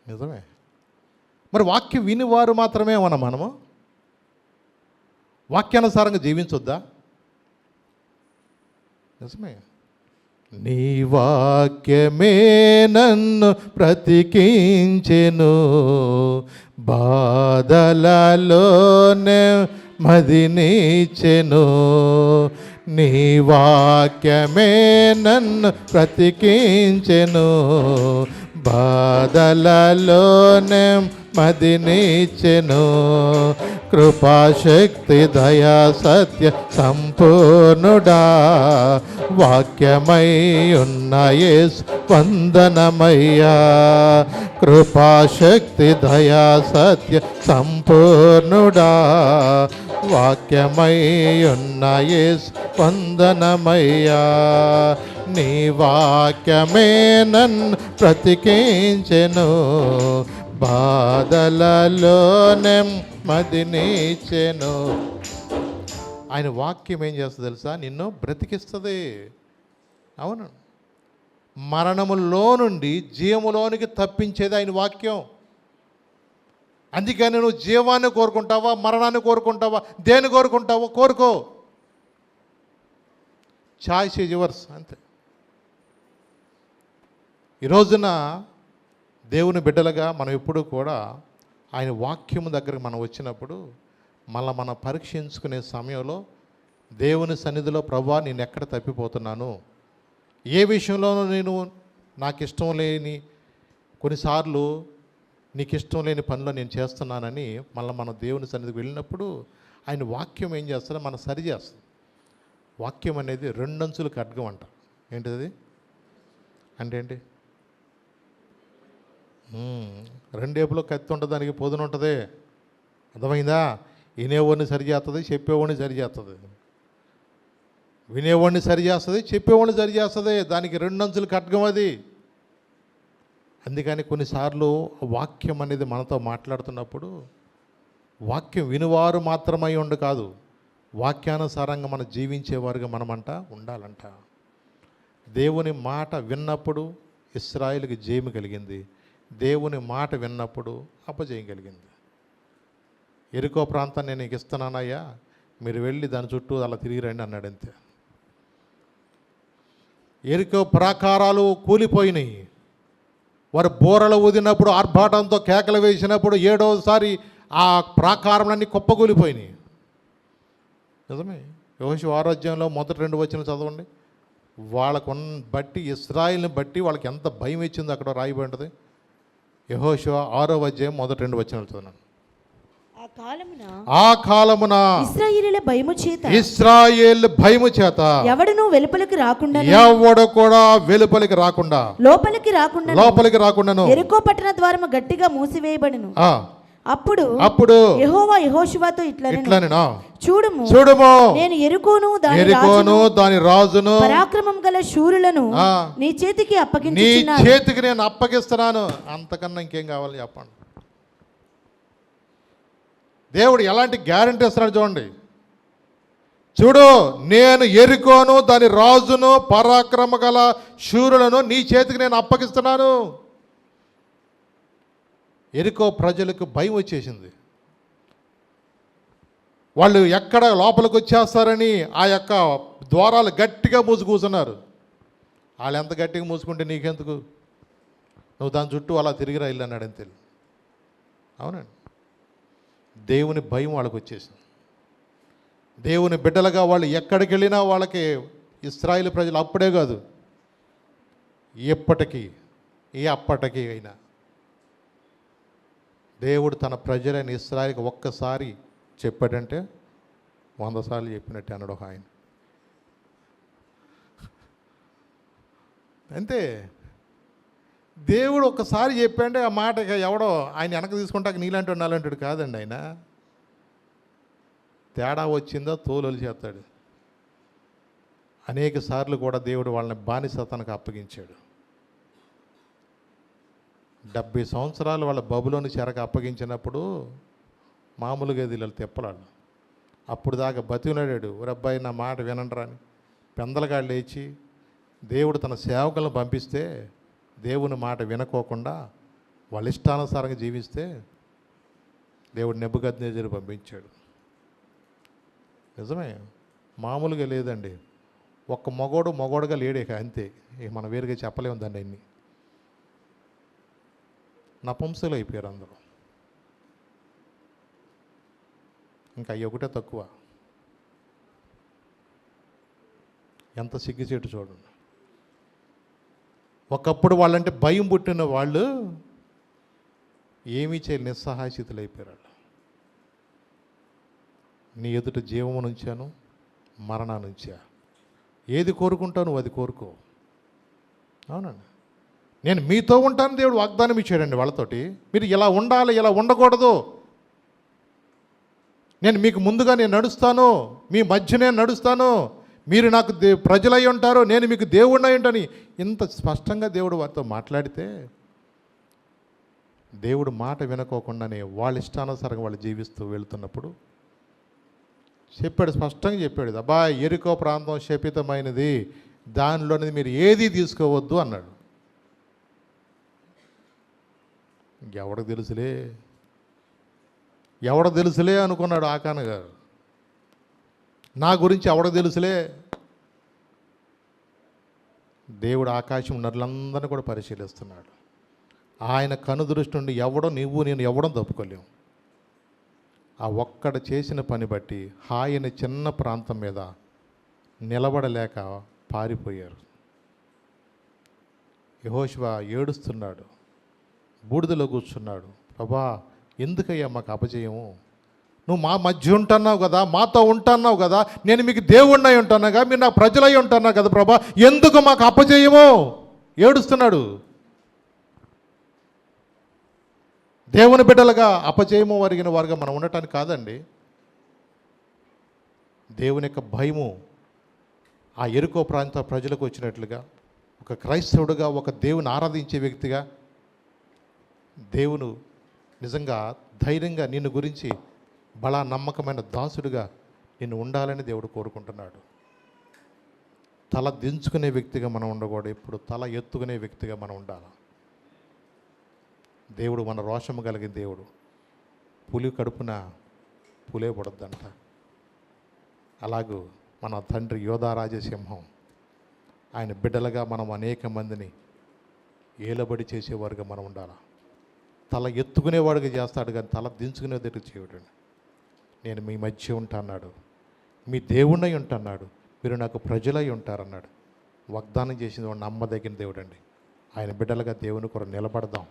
నిజమే. మరి వాక్యం వినివారు మాత్రమే మనము వాక్యానుసారంగా జీవించొద్దా? నిజమే. నీ వాక్యమే నన్ను బ్రతికించెను, బాధలలోనే మదినిచ్చెను. నీ వాక్యమే నన్ను బ్రతికించెను, బాధలలోనే మదినిచ్చెను. కృపాశక్తి దయా సత్య సంపూర్ణుడా, వాక్యమై ఉన్న యేసు వందనమయ్యా. కృపాశక్తి దయా సత్య సంపూర్ణుడా, వాక్యమై ఉన్న యేసు వందనమయ్యా. నీ వాక్యమే నన్ను బ్రతికించెను, బాధలలోనే మదినిచ్చెను. ఆయన వాక్యం ఏం చేస్తుంది తెలుసా? నిన్ను బ్రతికిస్తుంది. అవును, మరణములో నుండి జీవములోనికి తప్పించేది ఆయన వాక్యం. అందుకని నువ్వు జీవాన్ని కోరుకుంటావా, మరణాన్ని కోరుకుంటావా, దేన్ని కోరుకుంటావో కోరుకో. చాయిస్ ఈజ్ యువర్స్, అంతే. ఈ రోజున దేవుని బిడ్డలుగా మనం ఎప్పుడూ కూడా ఆయన వాక్యము దగ్గరకు మనం వచ్చినప్పుడు మనం పరీక్షించుకునే సమయంలో దేవుని సన్నిధిలో ప్రభువా నేను ఎక్కడ తప్పిపోతున్నాను, ఏ విషయంలోనూ నేను నాకు ఇష్టం లేని, కొన్నిసార్లు నీకు ఇష్టం లేని పనిలో నేను చేస్తున్నానని మన దేవుని సన్నిధికి వెళ్ళినప్పుడు ఆయన వాక్యం ఏం చేస్తారో మనం సరి చేస్తుంది. వాక్యం అనేది రెండంచులు ఖడ్గం అంట. ఏంటిది అంటే ఏంటి? రెండేపులో కత్తి ఉంటుంది, దానికి పొదును ఉంటుంది. అర్థమైందా? వినేవాడిని సరి చేస్తుంది, చెప్పేవాడిని సరి చేస్తుంది. వినేవాడిని సరి చేస్తుంది, చెప్పేవాడిని సరి చేస్తుంది. దానికి రెండంచులు ఖడ్గం అది. అందుకని కొన్నిసార్లు వాక్యం అనేది మనతో మాట్లాడుతున్నప్పుడు వాక్యం వినువారు మాత్రమై ఉండు కాదు, వాక్యానుసారంగా మనం జీవించేవారుగా మనమంట ఉండాలంట. దేవుని మాట విన్నప్పుడు ఇశ్రాయేలుకి జయము కలిగింది, దేవుని మాట విన్నప్పుడు అపజయం కలిగింది. ఎరికో ప్రాంతాన్ని నేను నీకు ఇస్తున్నానయ్యా, మీరు వెళ్ళి దాని చుట్టూ అలా తిరిగి రండి అన్నాడు, అంతే. ఎరికో ప్రాకారాలు కూలిపోయినాయి. వారు బోరలు ఊదినప్పుడు, ఆర్భాటంతో కేకలు వేసినప్పుడు 7వసారి ఆ ప్రాకారాలన్నీ కుప్పకూలిపోయినాయి. నిజమే. యెహోషువ 6వ అధ్యాయంలో మొదటి 2 వచనాలు చదవండి. వాళ్ళకు బట్టి, ఇశ్రాయేలుని బట్టి వాళ్ళకి ఎంత భయం ఇచ్చిందో అక్కడ రాయబడి ఉంటుంది. యెహోషువ 6వ అధ్యాయం మొదటి 2 వచనాలు చదవండి. ఆ కాలమున ఇశ్రాయేలీయుల భయము చేత ఎవడును వెలుపలికి రాకుండా, ఎవడు కూడా వెలుపలికి రాకుండా, లోపలికి రాకుండా యెరికో పట్టణ ద్వారము గట్టిగా మూసివేయబడెను. అప్పుడు యెహోవా యెహోషువతో ఇట్లనెను, చూడుము నేను యెరికోను దాని రాజును పరాక్రమం గల శూరులను నీ చేతికి నేను అప్పగిస్తున్నాను. అంతకన్నా ఇంకేం కావాలి చెప్పండి? దేవుడు ఎలాంటి గ్యారంటీ ఇస్తున్నాడు చూడండి. చూడు, నేను యెరికోను దాని రాజును పరాక్రమ గల శూరులను నీ చేతికి నేను అప్పగిస్తున్నాను. యెరికో ప్రజలకు భయం వచ్చేసింది. వాళ్ళు ఎక్కడ లోపలికి వచ్చేస్తారని ఆ యొక్క ద్వారాలు గట్టిగా మూసుకూసున్నారు. వాళ్ళు ఎంత గట్టిగా మూసుకుంటే నీకెందుకు, నువ్వు దాని చుట్టూ అలా తిరిగిరా ఇల్లు అన్నాడు, అంతే. అవునండి, దేవుని భయం వాళ్ళకు వచ్చేసింది. దేవుని బిడ్డలుగా వాళ్ళు ఎక్కడికి వెళ్ళినా వాళ్ళకి ఇశ్రాయేలు ప్రజలు అప్పుడే కాదు, ఎప్పటికీ అప్పటికీ అయినా దేవుడు తన ప్రజలైన ఇశ్రాయేలుకి ఒక్కసారి చెప్పాడంటే 100 సార్లు చెప్పినట్టు అన్నాడు ఒక ఆయన, అంతే. దేవుడు ఒక్కసారి చెప్పండి ఆ మాట, ఎవడో ఆయన వెనక తీసుకుంటాక నీలాంటి నాలంటాడు కాదండి. ఆయన తేడా వచ్చిందో తోలు చేస్తాడు. అనేక సార్లు కూడా దేవుడు వాళ్ళని బానిసతనకు అప్పగించాడు. 70 సంవత్సరాలు వాళ్ళ బబులోని చెరకు అప్పగించినప్పుడు మామూలుగా వీళ్ళు తిప్పలాడు. అప్పుడు దాకా బతికినాడాడు, ఒరబ్బాయి నా మాట వినండి రాని పెందలగాడు లేచి దేవుడు తన సేవకులను పంపిస్తే దేవుని మాట వినుకోకుండా వాళ్ళ ఇష్టానుసారంగా జీవిస్తే దేవుడు నెబుకద్నెజరు పంపించాడు. నిజమే, మామూలుగా లేదండి. ఒక్క మగోడుగా లేడే, అంతే. మనం వేరుగా చెప్పలేము దాన్ని. అన్ని నపుంసకులు అయిపోయారు అందరూ. ఇంకా అవి ఒకటే తక్కువ. ఎంత సిగ్గుచేటు చూడండి. ఒకప్పుడు వాళ్ళంటే భయం పుట్టిన వాళ్ళు ఏమీ చేయలేని నిస్సహాయ స్థితిలో అయిపోయారు. నీ ఎదుట జీవము నుంచాను, మరణా నుంచా. ఏది కోరుకుంటావు నువ్వు అది కోరుకో. అవునండి, నేను మీతో ఉంటాను దేవుడు వాగ్దానం ఇచ్చాడండి వాళ్ళతోటి. మీరు ఇలా ఉండాలి, ఇలా ఉండకూడదు, నేను మీకు ముందుగా నేను నడుస్తాను, మీ మధ్య నేను నడుస్తాను, మీరు నాకు ప్రజలై ఉంటారు, నేను మీకు దేవుడిని అయి ఉంటాను. ఇంత స్పష్టంగా దేవుడు వారితో మాట్లాడితే దేవుడు మాట వినుకోకుండానే వాళ్ళ ఇష్టానుసారంగా వాళ్ళు జీవిస్తూ వెళుతున్నప్పుడు చెప్పాడు, స్పష్టంగా చెప్పాడు, అబ్బా యెరికో ప్రాంతం శపితమైనది, దానిలోనిది మీరు ఏది తీసుకోవద్దు అన్నాడు. ఇంకెవడికి తెలుసులే, ఎవడ తెలుసులే అనుకున్నాడు ఆకాన్ గారు. నా గురించి ఎవడ తెలుసులే. దేవుడు ఆకాశం నరులందరినీ కూడా పరిశీలిస్తున్నాడు. ఆయన కనుదృష్టి నుండి ఎవడో నువ్వు నేను ఎవడం తప్పుకోలేము. ఆ ఒక్కడ చేసిన పని బట్టి హాయిని చిన్న ప్రాంతం మీద నిలబడలేక పారిపోయారు. యెహోషువ ఏడుస్తున్నాడు, బూడిదలో కూర్చున్నాడు. ప్రభా, ఎందుకయ్యా మాకు అపజయము? నువ్వు మా మధ్య ఉంటున్నావు కదా, మాతో ఉంటున్నావు కదా, నేను మీకు దేవుణ్ణి ఉంటున్నాగా, మీరు నా ప్రజలై ఉంటున్నావు కదా ప్రభా, ఎందుకు మాకు అపజయము? ఏడుస్తున్నాడు. దేవుని బిడ్డలుగా అపజయము వరిగిన వారుగా మనం ఉండటానికి కాదండి. దేవుని యొక్క భయము ఆ ఎరుకో ప్రాంత ప్రజలకు వచ్చినట్లుగా, ఒక క్రైస్తవుడుగా, ఒక దేవుని ఆరాధించే వ్యక్తిగా, దేవుడు నిజంగా ధైర్యంగా నిన్ను గురించి బలా నమ్మకమైన దాసుడుగా నిన్ను ఉండాలని దేవుడు కోరుకుంటున్నాడు. తల దించుకునే వ్యక్తిగా మనం ఉండకూడదు, ఎప్పుడు తల ఎత్తుకునే వ్యక్తిగా మనం ఉండాలి. దేవుడు మన రోషము కలిగిన దేవుడు. పులి కడుపున పులే పడద్దంట. అలాగూ మన తండ్రి యోధారాజసింహం, ఆయన బిడ్డలుగా మనం అనేక మందిని ఏలబడి చేసేవారుగా మనం ఉండాలి. తల ఎత్తుకునేవాడుగా చేస్తాడు కానీ తల దించుకునే దగ్గర చేయడు. నేను మీ మధ్య ఉంటాన్నాడు, మీ దేవుణ్ణి ఉంటున్నాడు, మీరు నాకు ప్రజలై ఉంటారన్నాడు. వాగ్దానం చేసింది వాడు నమ్మదగిన దేవుడు అండి. ఆయన బిడ్డలుగా దేవుని కొరకు నిలబడదాం,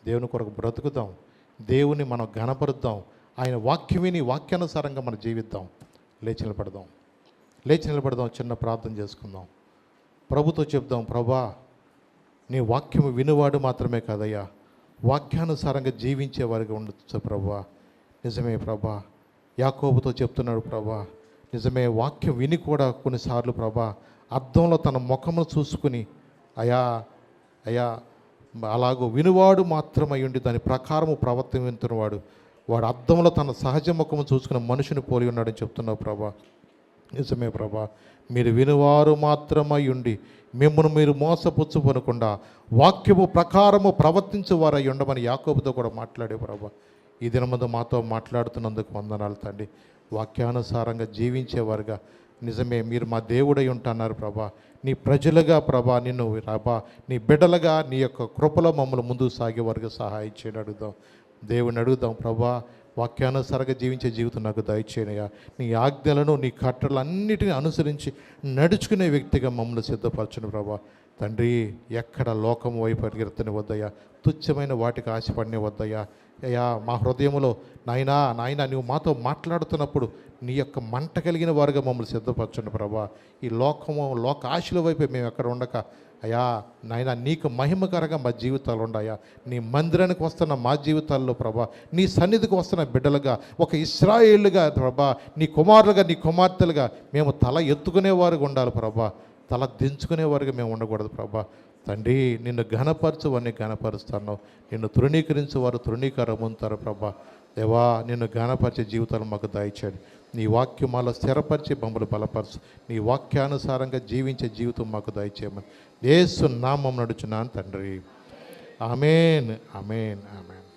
దేవుని కొరకు బ్రతుకుదాం, దేవుని మనం ఘనపరుద్దాం, ఆయన వాక్యం విని వాక్యానుసారంగా మనం జీవిద్దాం. లేచి నిలబడదాం, చిన్న ప్రార్థన చేసుకుందాం. ప్రభుతో చెప్దాం, ప్రభా, నీ వాక్యము వినువాడు మాత్రమే కాదయ్యా, వాక్యానుసారంగా జీవించేవారిగా ఉండొచ్చు ప్రభా. నిజమే ప్రభా, యాకోబుతో చెప్తున్నాడు ప్రభా, నిజమే, వాక్యం విని కూడా కొన్నిసార్లు ప్రభా అద్దంలో తన ముఖమును చూసుకుని అయా అలాగూ వినువాడు మాత్రమై ఉండి దాని ప్రకారము ప్రవర్తించున్నవాడు వాడు అద్దంలో తన సహజ ముఖము చూసుకున్న మనుషుని పోలి ఉన్నాడని చెప్తున్నావు ప్రభా. నిజమే ప్రభా, మీరు వినువారు మాత్రమై ఉండి మిమ్మల్ని మీరు మోసపుచ్చుకొనకుండా వాక్యము ప్రకారము ప్రవర్తించేవారై ఉండమని యాకోబుతో కూడా మాట్లాడే ప్రభా. ఈ దినమందు మాతో మాట్లాడుతున్నందుకు వందనాలు తండ్రి. వాక్యానుసారంగా జీవించేవారుగా, నిజమే మీరు మా దేవుడై ఉంటున్నారు ప్రభా. నీ ప్రజలుగా ప్రభా, నిన్ను ప్రభా నీ బిడ్డలుగా నీ యొక్క కృపలో మమ్మల్ని ముందుకు సాగేవారుగా సహాయం చేయని అడుగుదాం. దేవుని అడుగుదాం ప్రభా, వాక్యానుసారంగా జీవించే జీవితం నాకు దయచేయనయ్యా. నీ ఆజ్ఞలను, నీ కట్టడలు అన్నిటిని అనుసరించి నడుచుకునే వ్యక్తిగా మమ్మల్ని సిద్ధపరచును ప్రభా. తండ్రి, ఎక్కడ లోకం వైపు పరిగెత్తని వద్దయ్యా, తుచ్చమైన వాటికి ఆశపడినే వద్దయ్యా. అయ్యా, మా హృదయంలో నాయనా నువ్వు మాతో మాట్లాడుతున్నప్పుడు నీ యొక్క మంట కలిగిన వారుగా మమ్మల్ని సిద్ధపరచండి ప్రభా. ఈ లోక ఆశల వైపు మేము ఎక్కడ ఉండక అయ్యా నాయనా, నీకు మహిమకరంగా మా జీవితాలు ఉండయా. నీ మందిరానికి వస్తున్న మా జీవితాల్లో ప్రభా, నీ సన్నిధికి వస్తున్న బిడ్డలుగా, ఒక ఇశ్రాయేలుగా ప్రభా, నీ కుమారులుగా, నీ కుమార్తెలుగా మేము తల ఎత్తుకునేవారుగా ఉండాలి ప్రభా. తల దించుకునేవారుగా మేము ఉండకూడదు ప్రభా. తండ్రి, నిన్ను ఘనపరచువన్నీ ఘనపరుస్తాను, నిన్ను తృణీకరించేవారు తృణీకారం పొందుతారు ప్రభా. దేవా, నిన్ను ఘనపరిచే జీవితాలు మాకు దయచేయండి. నీ వాక్యం మాలో స్థిరపరిచి మమ్మల్ని బలపరచు. నీ వాక్యానుసారంగా జీవించే జీవితం మాకు దయచేయమని యేసు నామమున నడుచున్నాను తండ్రి. ఆమేన్, ఆమేన్, ఆమేన్.